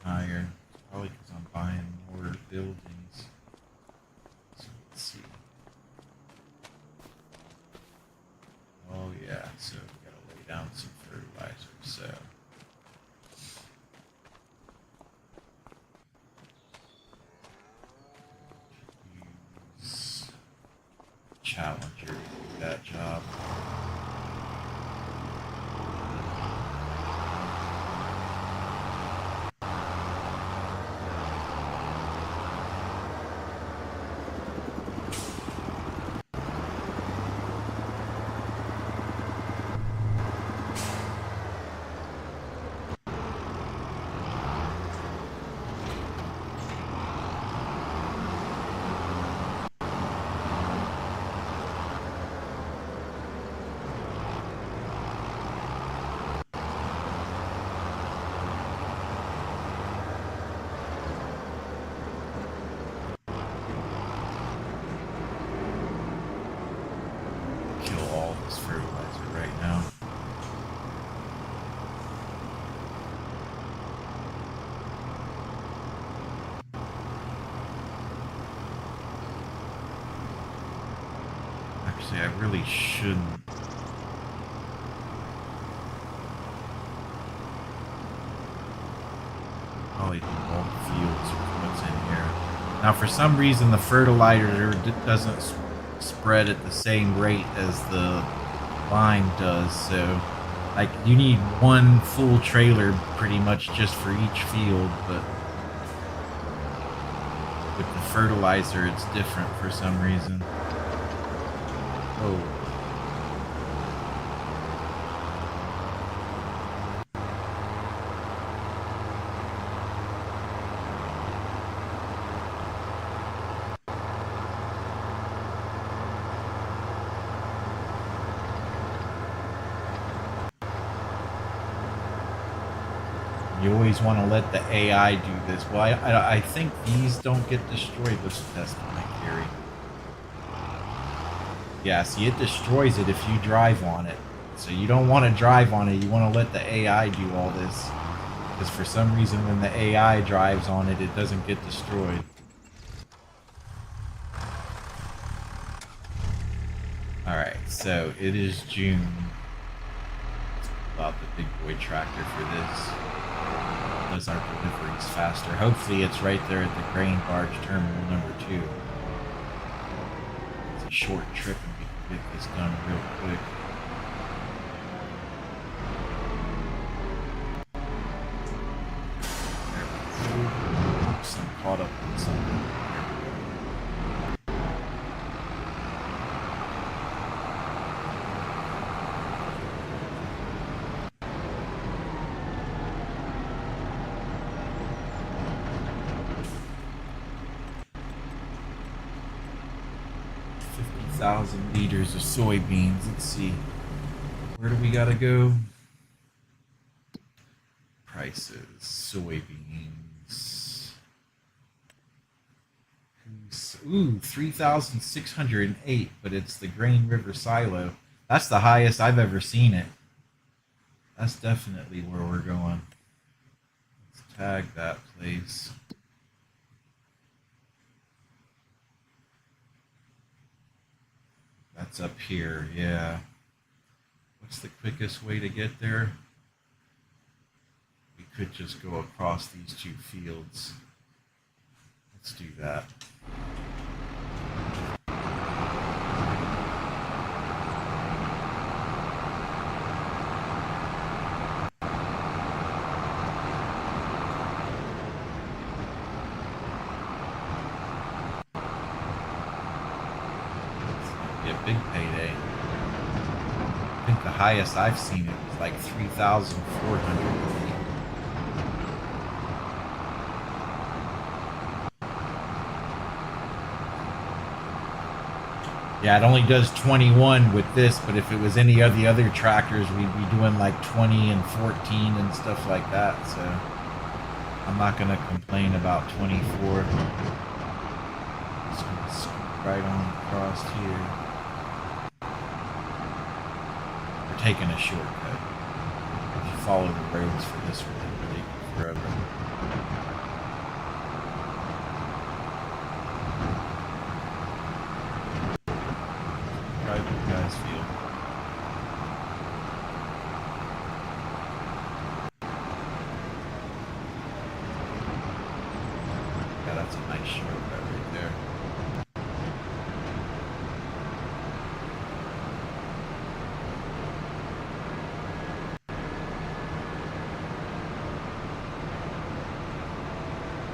A: higher. It's probably because I'm buying more buildings. So let's see. Oh yeah, so we gotta lay down some fertilizer, so. Use Challenger to do that job. Actually, I really shouldn't. Probably do all the fields with what's in here. Now, for some reason, the fertilizer doesn't spread at the same rate as the lime does, so like you need one full trailer pretty much just for each field, but with the fertilizer, it's different for some reason. Oh. You always want to let the AI do this. Well, I think these don't get destroyed. Let's test my theory. Yeah, see, it destroys it if you drive on it. So you don't want to drive on it. You want to let the AI do all this. Because for some reason, when the AI drives on it, it doesn't get destroyed. Alright, so it is June. Let's pull out the big boy tractor for this. Does our deliveries faster. Hopefully it's right there at the grain barge terminal number 2. It's a short trip and we can get this done real quick. 2,000 liters of soybeans. Let's see. Where do we gotta go? Prices. Soybeans. Ooh, 3,608, but it's the Grain River Silo. That's the highest I've ever seen it. That's definitely where we're going. Let's tag that place. That's up here, yeah. What's the quickest way to get there? We could just go across these two fields. Let's do that. Be a big payday. I think the highest I've seen it was like 3,400. Yeah, it only does 21 with this, but if it was any of the other tractors, we'd be doing like 20 and 14 and stuff like that. So I'm not going to complain about 24. Just going to scoot right on across here. We're taking a shortcut. If you follow the roads for this one, it would take you forever.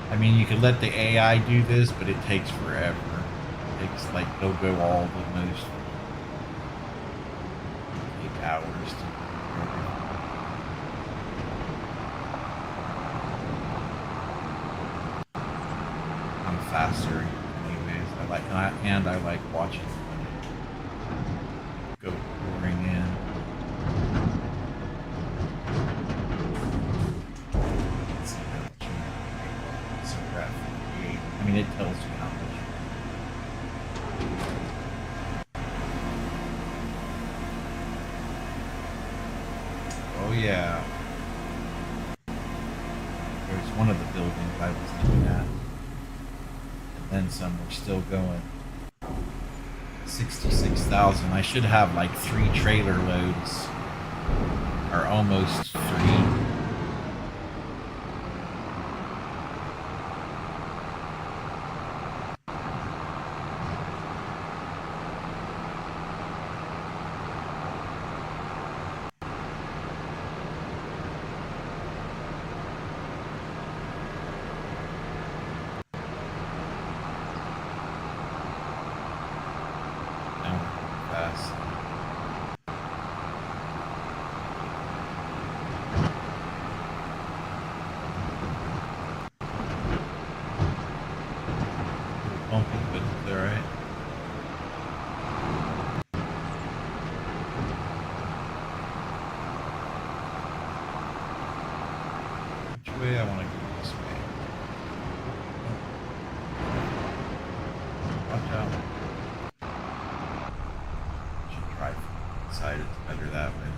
A: I mean, you could let the AI do this, but it takes forever. It takes, like, they'll go all the most 8 hours to do everything. I'm faster anyways. I like watching go pouring in. I mean, it tells you how much. Oh, yeah. There's one of the buildings I was looking at. And then some were still going. 66,000. I should have like 3 trailer loads. Or almost 3. Bumpy, but it's alright. Which way? I want to go this way. Watch out. Should drive from the side, it's better that way.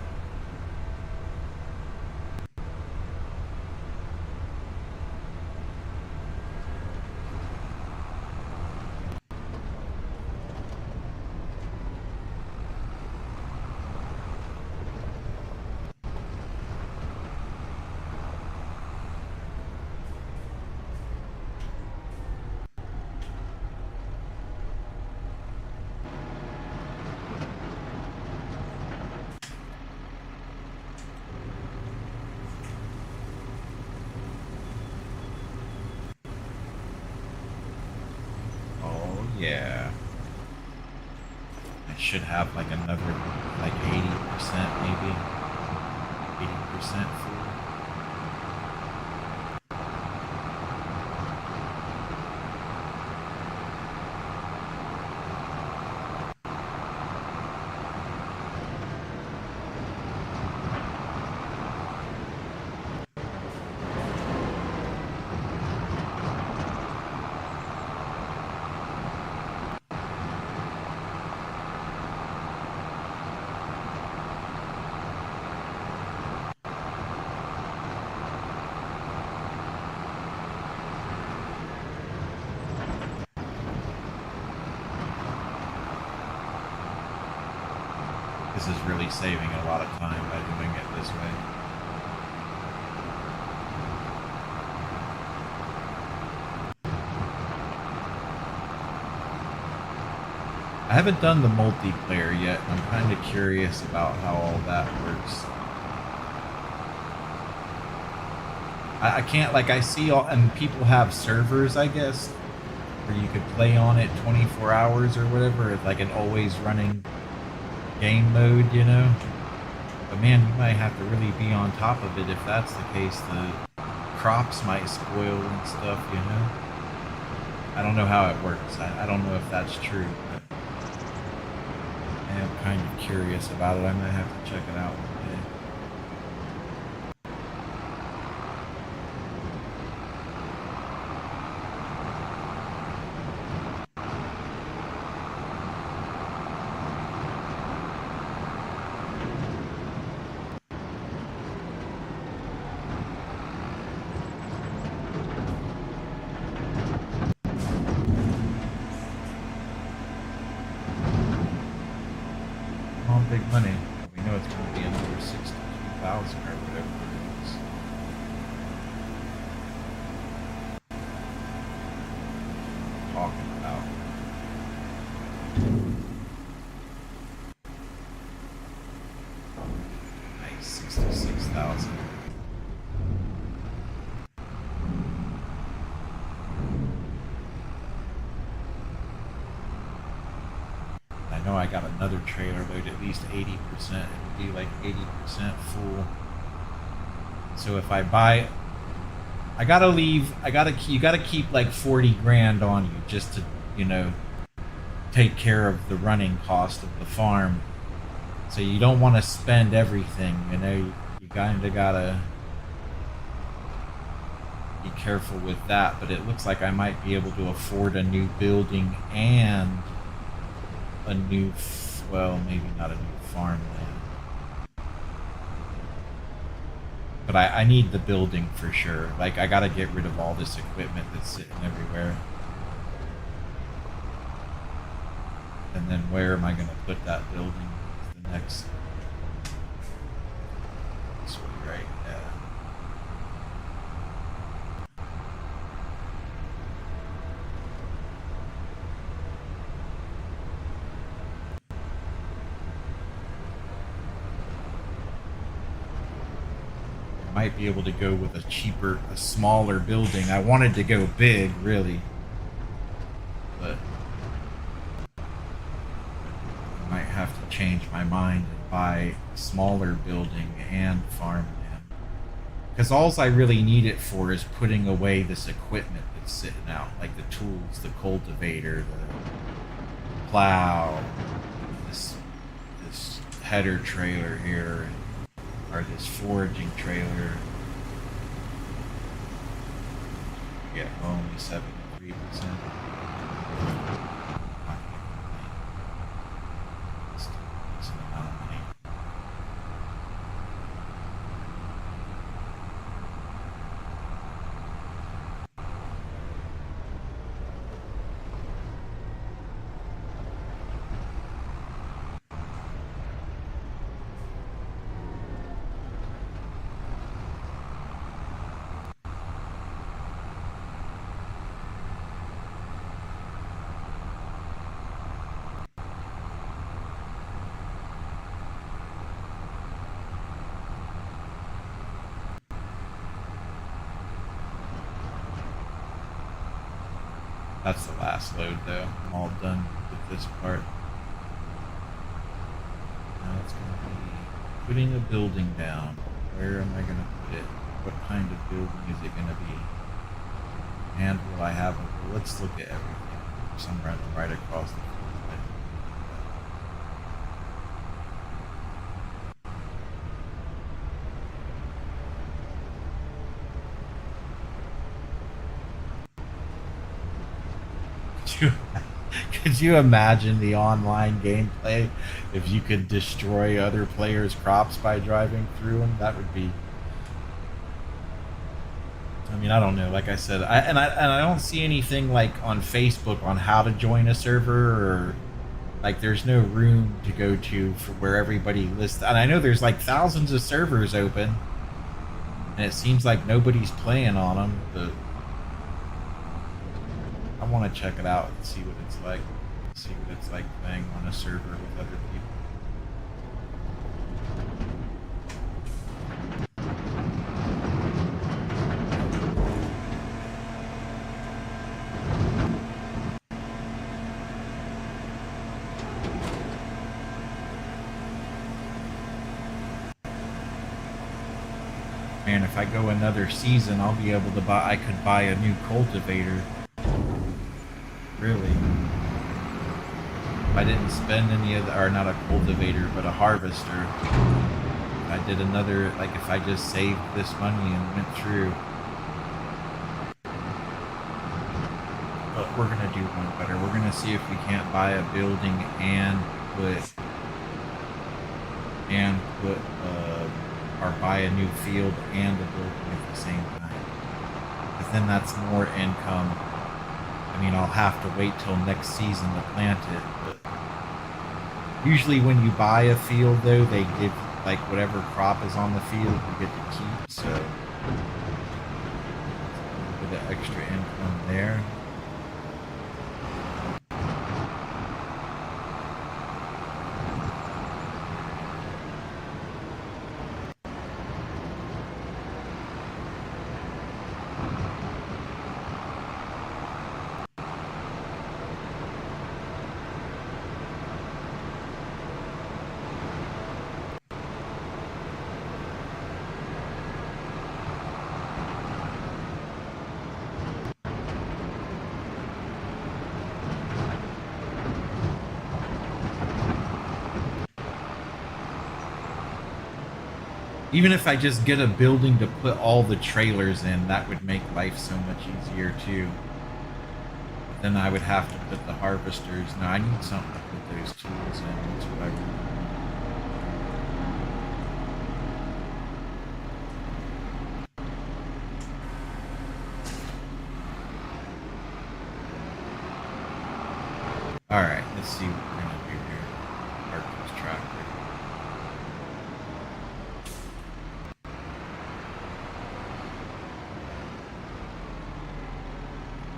A: Yeah. I should have like another, like 80% maybe. 80% full. This is really saving a lot of time by doing it this way. I haven't done the multiplayer yet. I'm kind of curious about how all that works. I can't, like, I see all, and people have servers, I guess, where you could play on it 24 hours or whatever, like an always running game mode, you know? But man, you might have to really be on top of it if that's the case. The crops might spoil and stuff, you know? I don't know how it works. I don't know if that's true, but I am kind of curious about it. I might have to check it out one day. Big money. We know it's going to be another 62,000 or whatever it is. Talking about. Nice, 66,000. I know I got another trailer load at least 80%. It would be like 80% full. So if I buy, you gotta keep like 40 grand on you just to, you know, take care of the running cost of the farm. So you don't want to spend everything, you know, you kind of gotta be careful with that. But it looks like I might be able to afford a new building and a new, well, maybe not a new farmland. But I need the building for sure. Like, I gotta get rid of all this equipment that's sitting everywhere. And then where am I gonna put that building? The next. This way, right? Yeah. Might be able to go with a smaller building. I wanted to go big, really, but I might have to change my mind and buy a smaller building and farmland. Because all I really need it for is putting away this equipment that's sitting out, like the tools, the cultivator, the plow, this header trailer here. Or this foraging trailer. Yeah, only 73%. It's an amount of money. That's the last load though. I'm all done with this part. Now it's going to be putting a building down. Where am I going to put it? What kind of building is it going to be? And will I have a, let's look at everything. Somewhere right across the field. Could you imagine the online gameplay if you could destroy other players' crops by driving through them? That would be. I mean, I don't know. Like I said, I don't see anything like on Facebook on how to join a server, or Like, there's no room to go to for where everybody lists. And I know there's like thousands of servers open, and it seems like nobody's playing on them. But I want to check it out and see what it's like. See what it's like playing on a server with other people. Man, if I go another season, I'll be able to buy. I could buy a new cultivator. Really. If I didn't spend any of the, or not a cultivator, but a harvester. If I did another, like if I just saved this money and went through. But we're gonna do one better. We're gonna see if we can't buy a building and put or buy a new field and a building at the same time. Because then that's more income. I mean, I'll have to wait till next season to plant it. But usually when you buy a field, though, they give, like, whatever crop is on the field, you get to keep. So, a bit of extra income there. Even if I just get a building to put all the trailers in, that would make life so much easier too. But then I would have to put the harvesters. No, I need something to put those tools in. That's what I really need. Alright, let's see what we're gonna do here. Park this tractor.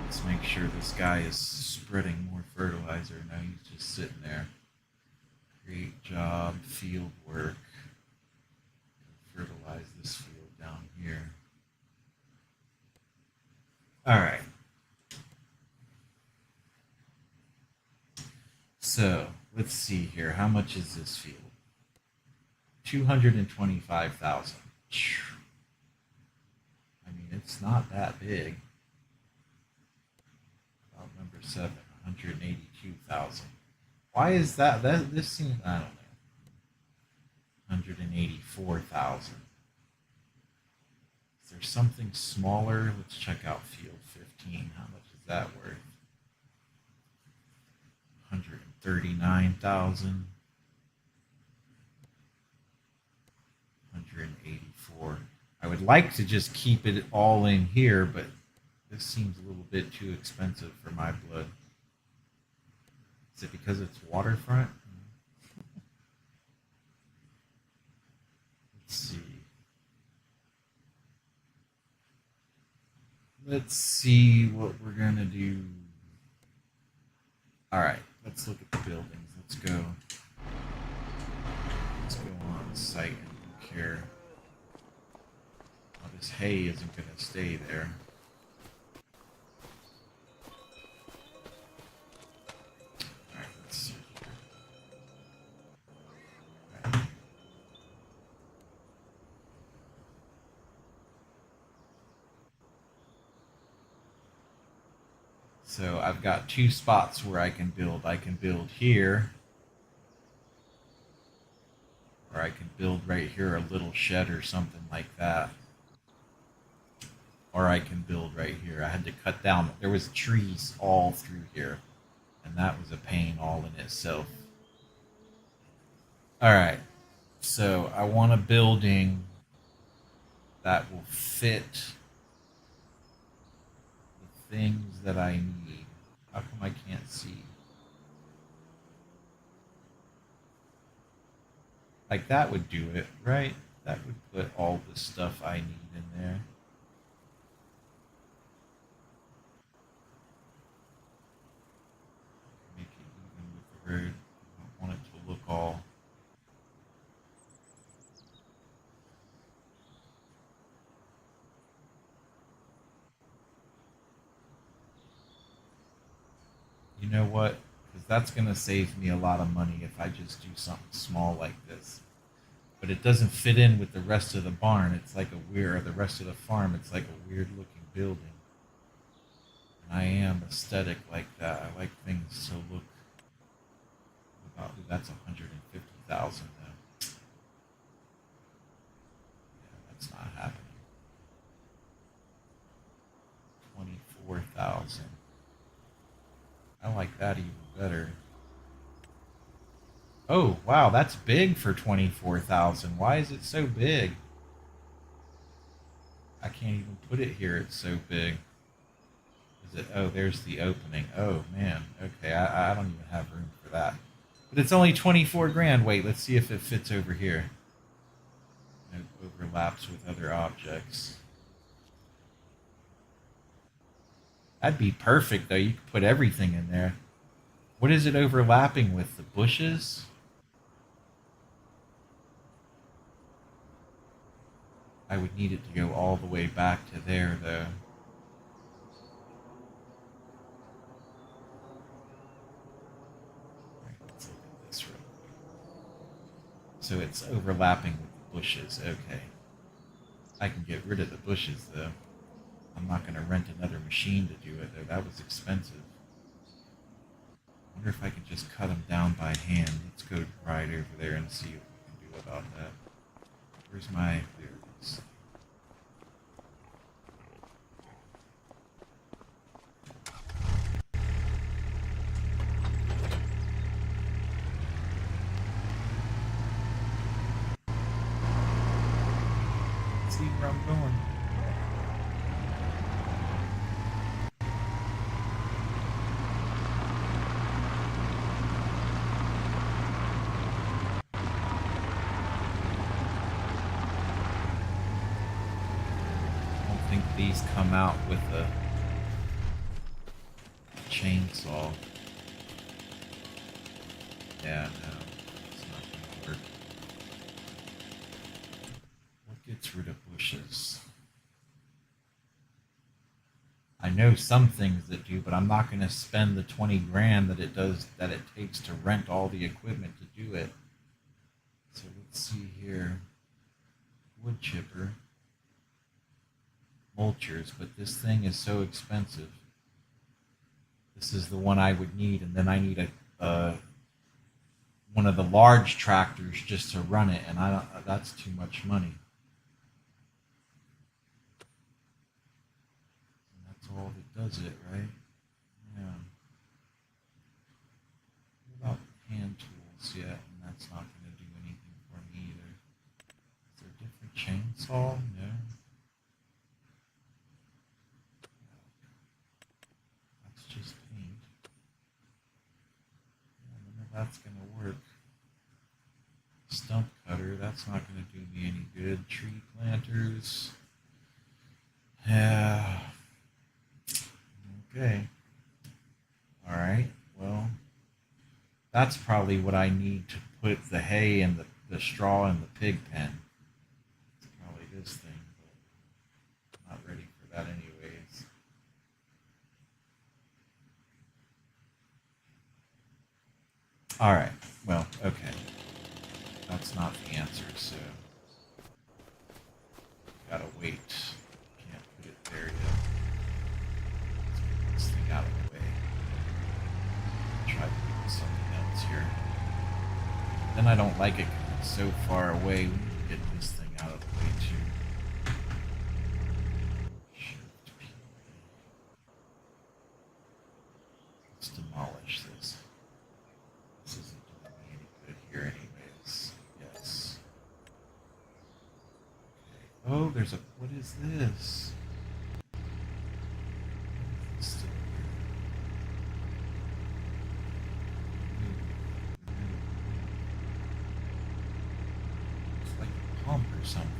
A: Let's make sure this guy is spreading more fertilizer. Now he's just sitting there. Great job, field work. Fertilize this field down here. Alright. So, let's see here. How much is this field? 225,000. I mean, it's not that big. About number 7, 182,000. Why is that? This seems, I don't know. 184,000. Is there something smaller? Let's check out field 15. How much is that worth? 139,000. 184. I would like to just keep it all in here, but this seems a little bit too expensive for my blood. Is it because it's waterfront? Let's see. Let's see what we're gonna do. All right, let's look at the buildings. Let's go on site and procure. Well, this hay isn't gonna stay there. All right, let's see here. All right. So I've got 2 spots where I can build. I can build here, or I can build right here a little shed or something like that. Or I can build right here. I had to cut down, there was trees all through here, and that was a pain all in itself. Alright, so I want a building that will fit the things that I need. How come I can't see? Like that would do it, right? That would put all the stuff I need in there. Make it even with the road. I don't want it to look all. You know what? Because that's going to save me a lot of money if I just do something small like this. But it doesn't fit in with the rest of the barn. It's like a weird, or the rest of the farm. It's like a weird looking building. And I am aesthetic like that. I like things to look about. That's 150,000 though. Yeah, that's not happening. 24,000. I like that even better. Oh, wow, that's big for 24,000. Why is it so big? I can't even put it here. It's so big. Is it? Oh, there's the opening. Oh, man. Okay, I don't even have room for that. But it's only 24 grand. Wait, let's see if it fits over here. It overlaps with other objects. That'd be perfect, though. You could put everything in there. What is it overlapping with? The bushes? I would need it to go all the way back to there, though. Right, let's look at this real quick. So it's overlapping with the bushes. Okay. I can get rid of the bushes, though. I'm not going to rent another machine to do it, though. That was expensive. I wonder if I can just cut them down by hand. Let's go right over there and see what we can do about that. Where's my... There it is. Let's see where I'm going. These come out with a chainsaw. Yeah, no, it's not going to work. What gets rid of bushes? I know some things that do, but I'm not going to spend the 20 grand that it takes to rent all the equipment to do it. So let's see here. Wood chipper. Mulchers, but this thing is so expensive. This is the one I would need, and then I need a one of the large tractors just to run it, and I don't. That's too much money. And that's all that does it, right? Yeah. What about hand tools yet? And that's not going to do anything for me either. Is there a different chainsaw? No. Just paint. None of that's going to work. Stump cutter, that's not going to do me any good. Tree planters. Yeah. Okay. Alright, well, that's probably what I need to put the hay and the straw in the pig pen. It's probably this thing, but I'm not ready for that anyways. All right. Well, okay. That's not the answer, so gotta wait. Can't put it there yet. Let's get this thing out of the way. Try to do something else here. Then I don't like it because it's so far away. We need to get this thing out of the way too. Let's demolish this. This isn't doing me any good here anyways. Yes. Okay. Oh, there's a... What is this? It's still here. pump or something.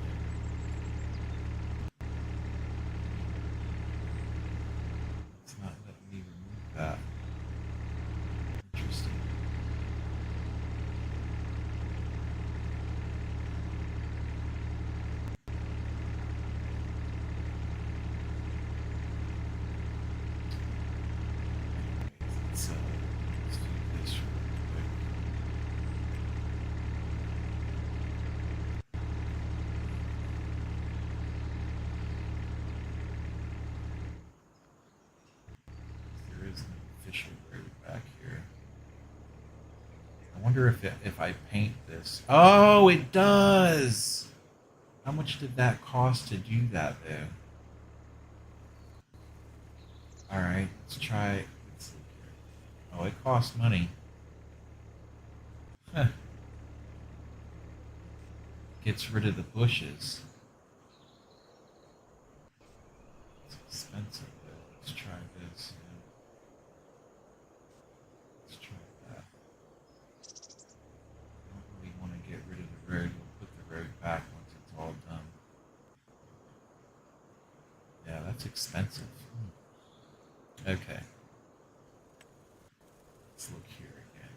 A: It's not letting me remove that. Interesting. Let's do this real quick. There is no official road back here. I wonder if I paint this. Oh, it does. How much did that cost to do that, though? All right, let's try. Let's see here. Oh, it costs money. Huh. Gets rid of the bushes. It's expensive, though. Let's try this. Let's try that. I don't really want to get rid of the road. We'll put the road back once it's all done. Yeah, that's expensive. Okay. Let's look here again.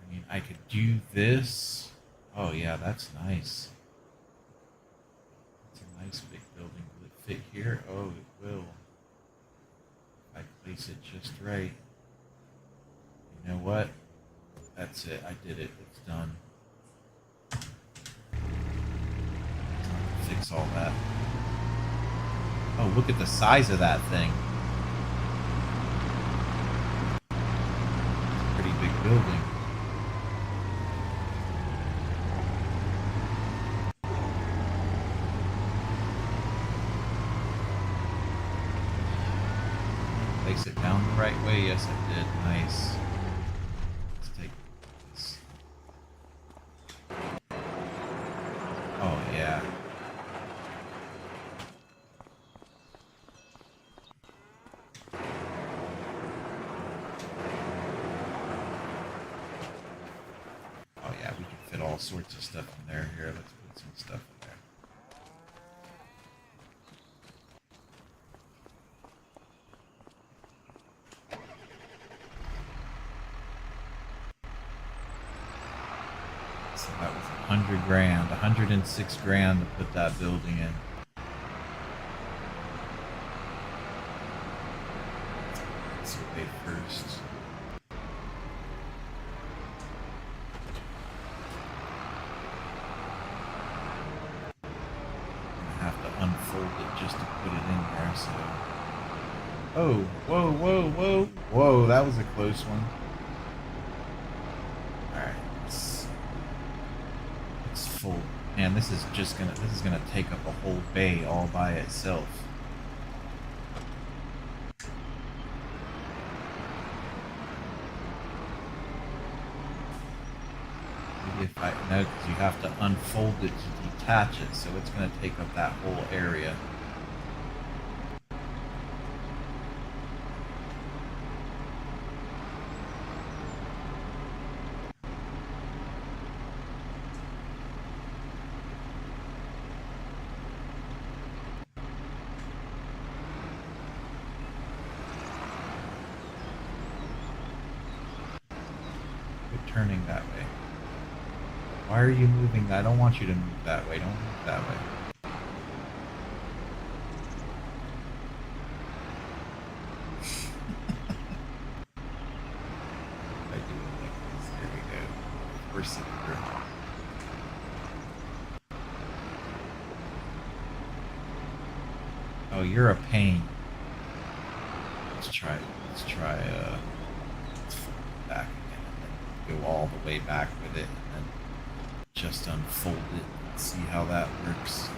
A: I mean, I could do this. Oh, yeah, that's nice. It's a nice big building. Will it fit here? Oh, it will. If I place it just right. You know what? That's it. I did it. It's done. Fix all that. Oh, look at the size of that thing. Pretty big building. Place it down the right way. Yes, I did. Nice. Let's take this. Oh, yeah. Oh, yeah, we can fit all sorts of stuff in there. Here, let's put some stuff in there. So that was 100 grand, 106 grand to put that building in. Let's pay first. Unfold it just to put it in there, so. Oh, whoa, whoa, whoa. Whoa, that was a close one. Alright, let's fold. Man, this is gonna take up a whole bay all by itself. Maybe if I no, because you have to unfold it to detach it, so it's gonna take up that whole area. Turning that way. Why are you moving? I don't want you to move that way. Don't move that way. I do it like this. There we go. We're sitting here. Oh, you're a pain. Let's try back again. Go all the way back with it and then just unfold it and see how that works.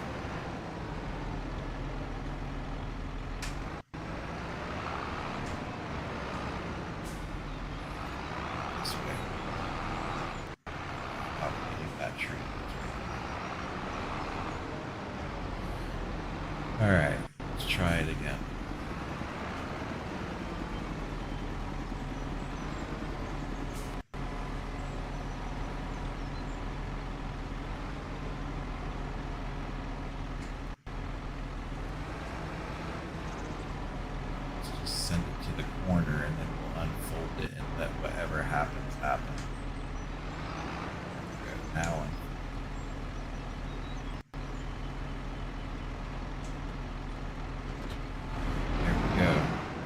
A: This way. Probably leave that tree. Alright, let's try it again.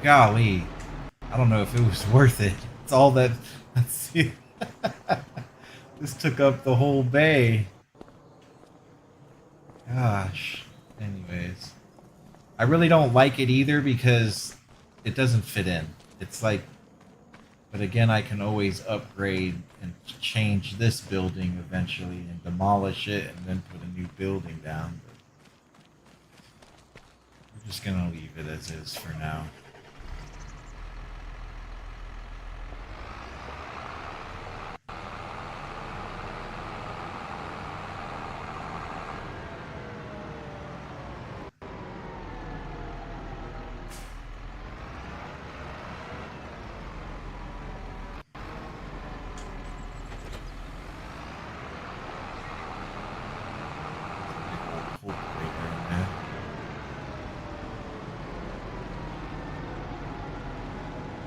A: golly, I don't know if it was worth it. It's all that. Let's see. This took up the whole bay. Gosh. Anyways, I really don't like it either because it doesn't fit in. It's like, but again, I can always upgrade and change this building eventually and demolish it and then put a new building down. But we're just gonna leave it as is for now.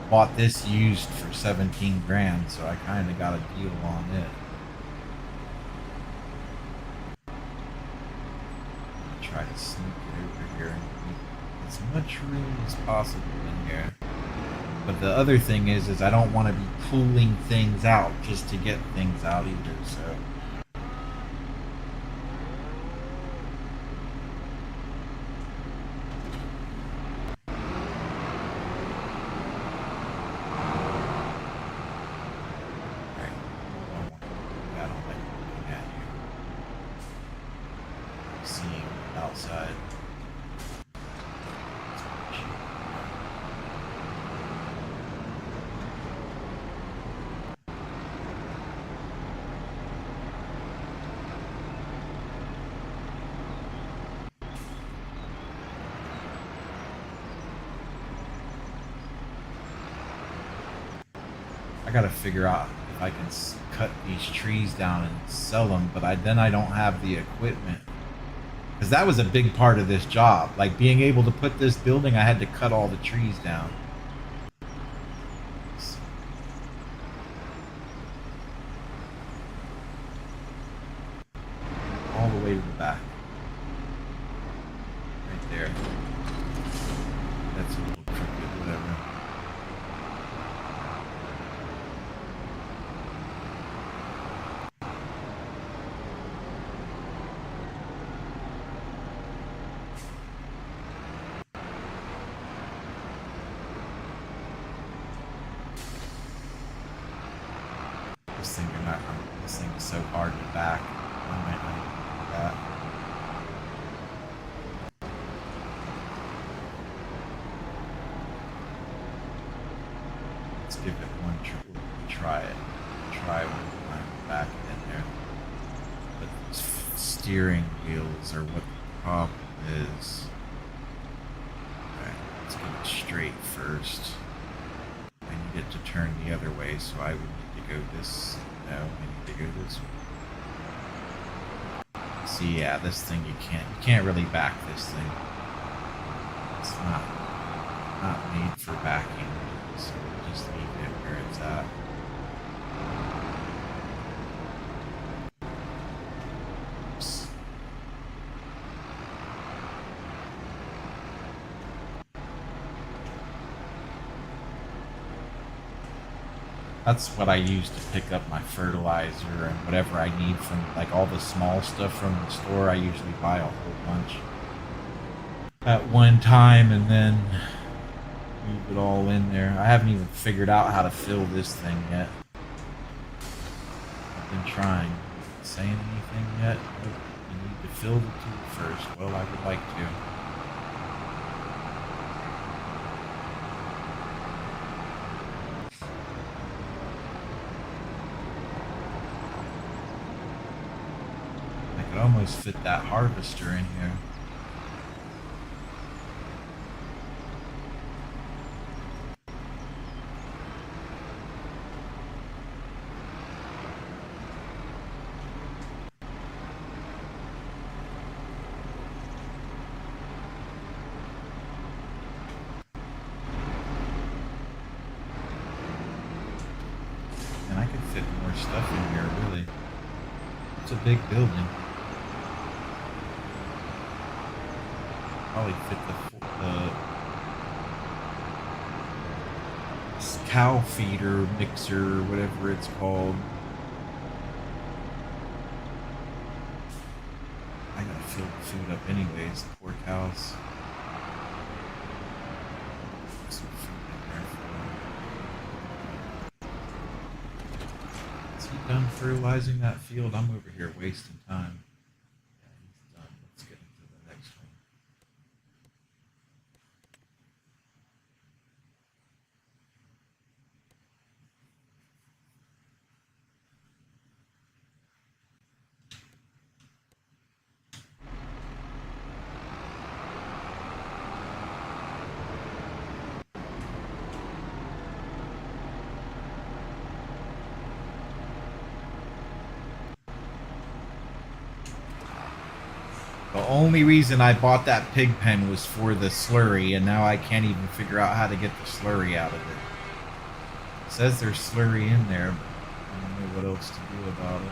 A: Bought this used for 17 grand, so I kind of got a deal on it. I'll try to sneak it over here and get as much room as possible in here. But the other thing is I don't want to be pulling things out just to get things out either, so. I gotta figure out if I can cut these trees down and sell them, but then I don't have the equipment. Because that was a big part of this job. Like, being able to put this building, I had to cut all the trees down. All the way to the back. Right there. That's a little crooked, whatever. This thing is so hard to back. I might not even do that. Let's give it one try it. Try one time back in there. But these steering wheels are what the problem is. Alright, let's get it straight first. I need it to turn the other way, so I would need to go this. No, I need to go this way. See, yeah, this thing you can't really back this thing. It's not made for backing, so we'll just leave it where it's at. Oops. That's what I use to pick up my fertilizer and whatever I need from, like, all the small stuff from the store. I usually buy a whole bunch at one time and then move it all in there. I haven't even figured out how to fill this thing yet. I've been trying. Saying anything yet? Nope. You need to fill the tube first. Well, I would like to. I could almost fit that harvester in here. And I could fit more stuff in here, really. It's a big building. Probably fit the cow feeder mixer, whatever it's called. I gotta fill the food up anyways, the poor cows. Put some food in there for them. Is he done fertilizing that field? I'm over here wasting time. Yeah, he's done. Let's get into the next one. The only reason I bought that pig pen was for the slurry, and now I can't even figure out how to get the slurry out of it. It says there's slurry in there, but I don't know what else to do about it.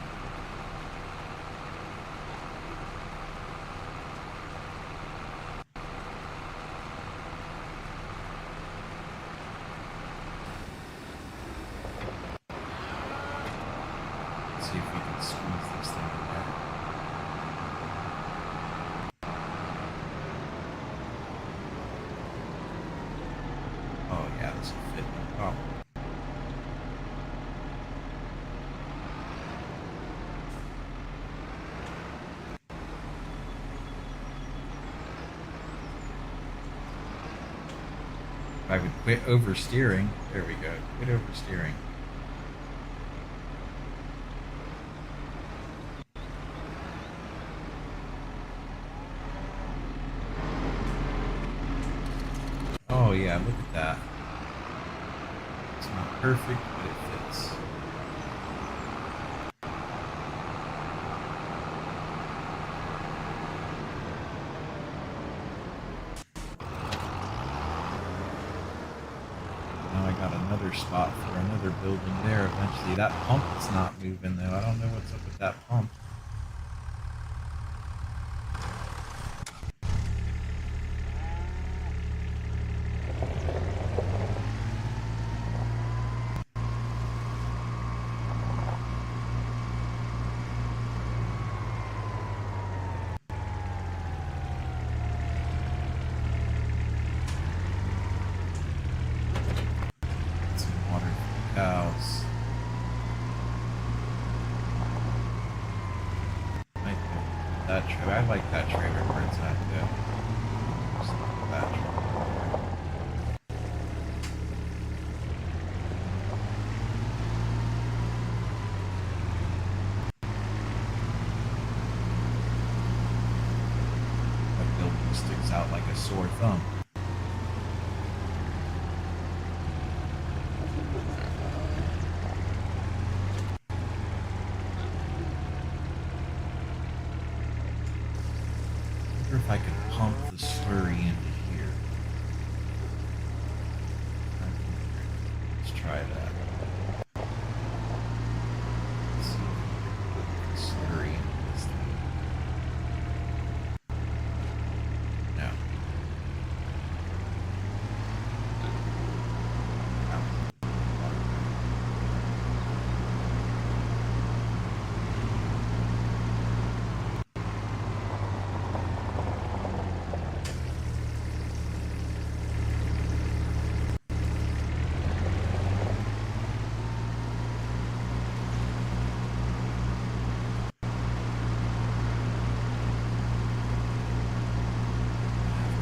A: Let's see if we can squeeze this thing in there. Oh yeah, this will fit, no problem. If I would quit oversteering, there we go, quit oversteering. Oh yeah, look at that. It's not perfect, but it fits. Now I got another spot for another building there eventually. That pump is not moving though. I don't know what's up with that pump. Cows. That trailer. I like that trailer where it's at, though. Just look at that trailer. That building sticks out like a sore thumb. If I could pump the slurry into here. Let's try that. Let's see if we can put the slurry into this thing. No.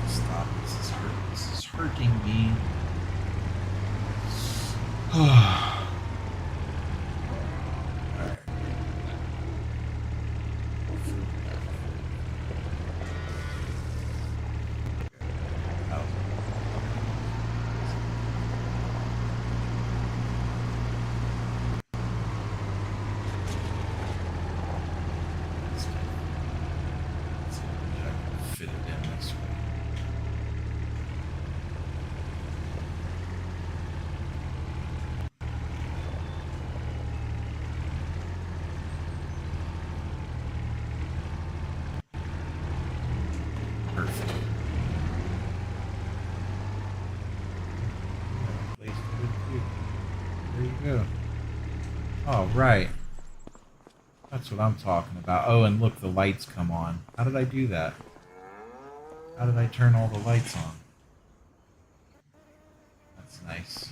A: Stop. This is hurting me. Alright. Fit it in this way. go? Oh, right. That's what I'm talking about. Oh, and look, the lights come on. How did I do that? How did I turn all the lights on? That's nice.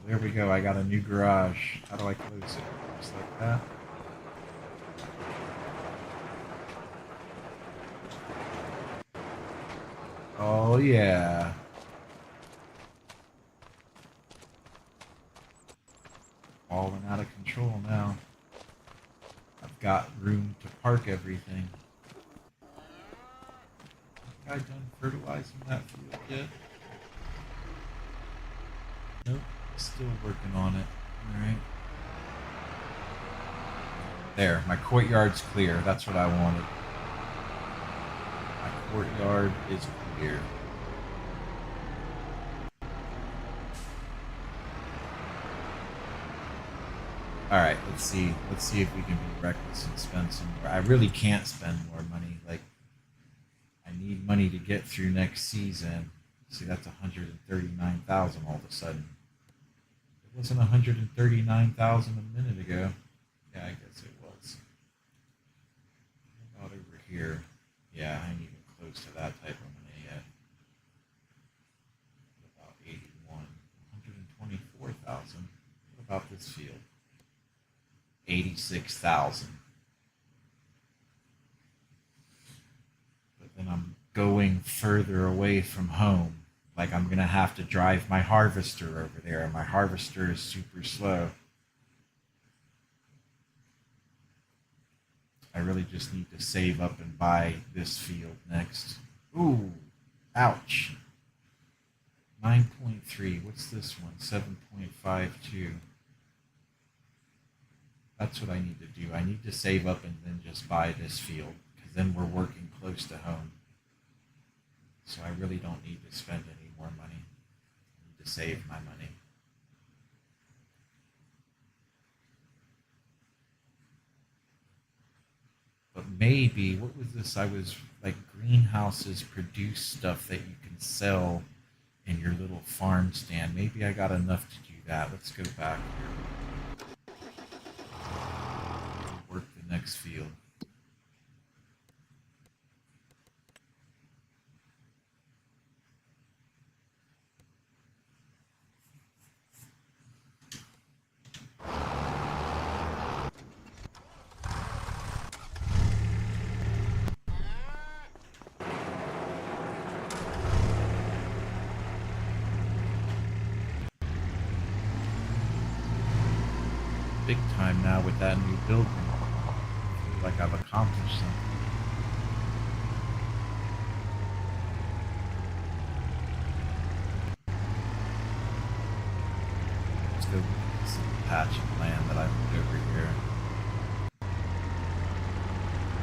A: There we go. I got a new garage. How do I close it? Just like that? Oh, yeah. Falling out of control now. I've got room to park everything. Have I done fertilizing that field yet? Nope. Still working on it. Alright. There. My courtyard's clear. That's what I wanted. My courtyard is clear. Alright, let's see. Let's see if we can be reckless and spend some more. I really can't spend more money. Like, I need money to get through next season. See, that's 139,000 all of a sudden. It wasn't 139,000 a minute ago. Yeah, I guess it was. What about over here? Yeah, I ain't even close to that type of money yet. What about 81? 124,000. What about this field? 86,000. But then I'm going further away from home. Like I'm gonna have to drive my harvester over there, and my harvester is super slow. I really just need to save up and buy this field next. Ooh, ouch. 9.3. What's this one? 7.52. That's what I need to do. I need to save up and then just buy this field because then we're working close to home. So I really don't need to spend any more money. I need to save my money. But maybe, what was this? I was like, greenhouses produce stuff that you can sell in your little farm stand. Maybe I got enough to do that. Let's go back here. Work the next field. Big time now with that new building. I feel like I've accomplished something. Let's go look at this little patch of land that I put over here.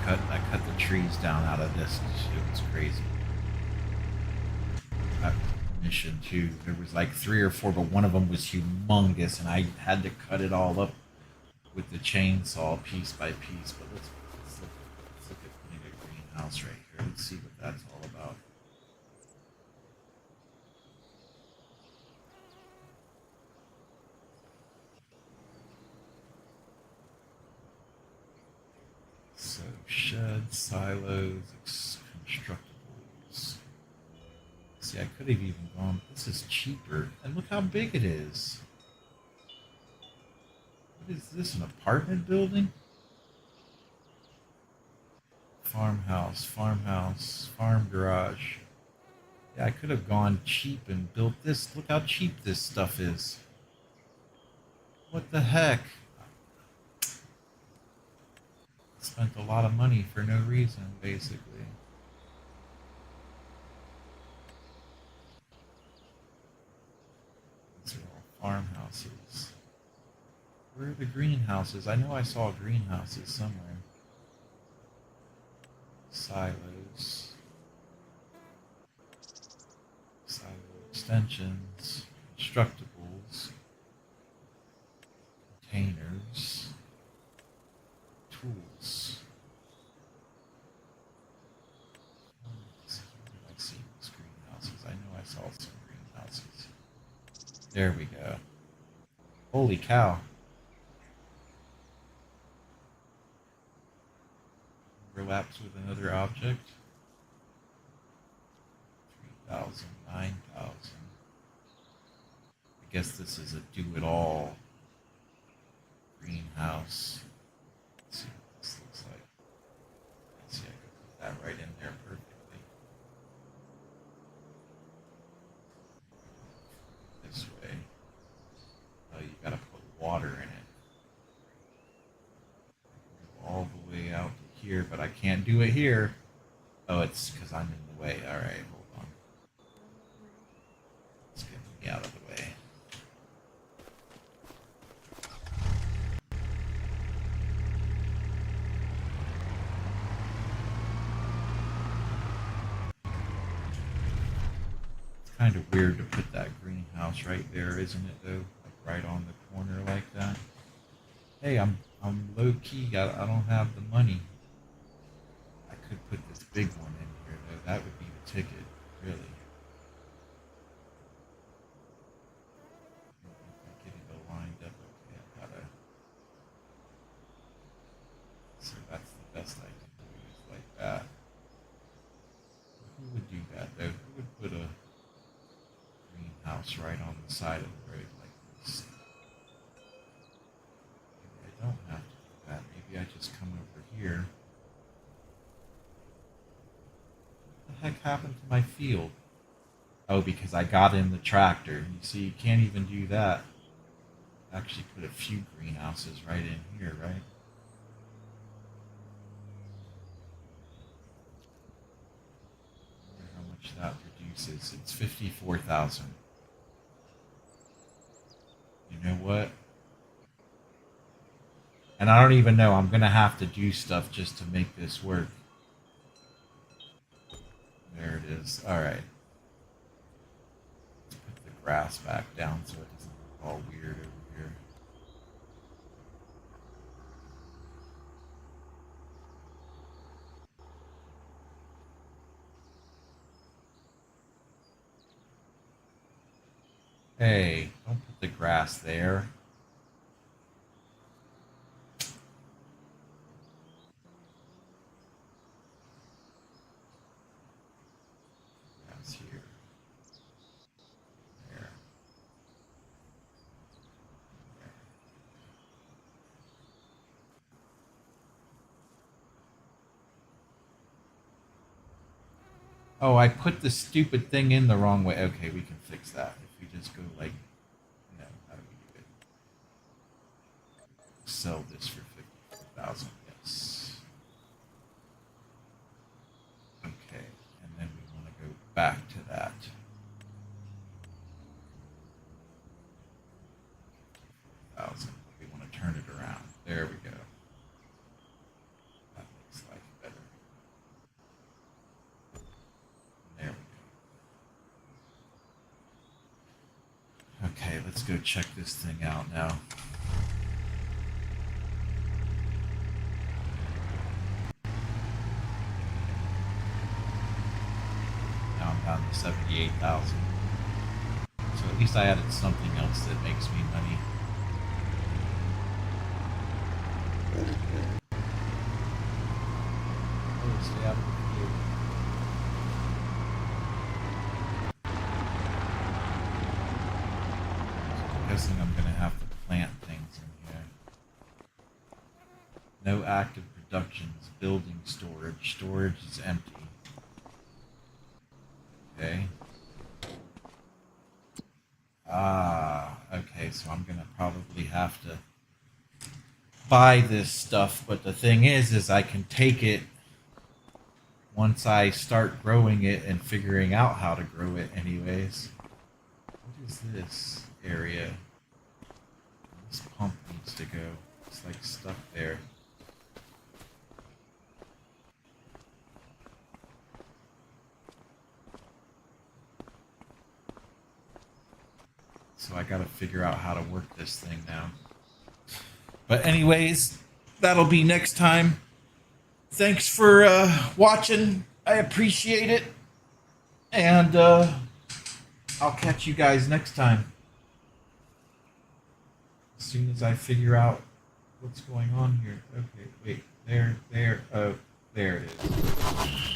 A: I cut the trees down out of this. It was crazy. That mission too. There was like 3 or 4, but one of them was humongous, and I had to cut it all up with the chainsaw piece by piece. But let's look at putting a greenhouse right here. Let's see what that's all about. So sheds, silos, constructables. See, I could have even gone. This is cheaper, and look how big it is. What is this? An apartment building? Farmhouse, farmhouse, farm garage. Yeah, I could have gone cheap and built this. Look how cheap this stuff is. What the heck? Spent a lot of money for no reason, basically. These are all farmhouses. Where are the greenhouses? I know I saw greenhouses somewhere. Silos. Silo extensions. Constructables. Containers. Tools. Where did I see these greenhouses? I know I saw some greenhouses. There we go. Holy cow. Overlaps with another object. 3,000, 9,000. I guess this is a do-it-all greenhouse. Let's see what this looks like. Let's see, I can put that right in there perfectly. This way. Oh, you gotta put water in it. Go all the way out to here, but I can't do it here. Oh, it's because I'm in the way. Alright, hold on. Let's get me out of the way. Kind of weird to put that greenhouse right there, isn't it? Though, like right on the corner like that. Hey, I'm low key. I don't have the money. I could put this big one in here though. That would be the ticket, really. Getting it all lined up. Okay, I gotta. So that's the best I can do is like that. Who would do that though? Who would put a greenhouse right on the side of the road like this? Maybe I don't have to do that. Maybe I just come over here. What the heck happened to my field? Oh, because I got in the tractor. You see, you can't even do that. Actually put a few greenhouses right in here, right? I wonder how much that produces. It's 54,000. You know what? And I don't even know. I'm going to have to do stuff just to make this work. There it is. All right. Let's put the grass back down so it doesn't look all weird over here. Hey, don't put the grass there. Grass here. There. There. Oh, I put the stupid thing in the wrong way. Okay, we can fix that. If we just go like, no, how do we do it? Sell this for 54,000. Yes. Okay, and then we want to go back to that. Thousand. We want to turn it around. There we go. That looks like better. There we go. Okay, let's go check this thing out now. Now I'm down to 78,000. So at least I added something else that makes me money. Oh, stay out of the field. I'm guessing I'm gonna have to plant things in here. No active productions. Building storage. Storage is empty. Okay. Ah, okay, so I'm gonna probably have to buy this stuff, but the thing is I can take it once I start growing it and figuring out how to grow it anyways. What is this area? This pump needs to go. It's like stuck there. So I gotta figure out how to work this thing now. But anyways, that'll be next time. Thanks for watching. I appreciate it. And I'll catch you guys next time. As soon as I figure out what's going on here. Okay, wait. There. Oh, there it is.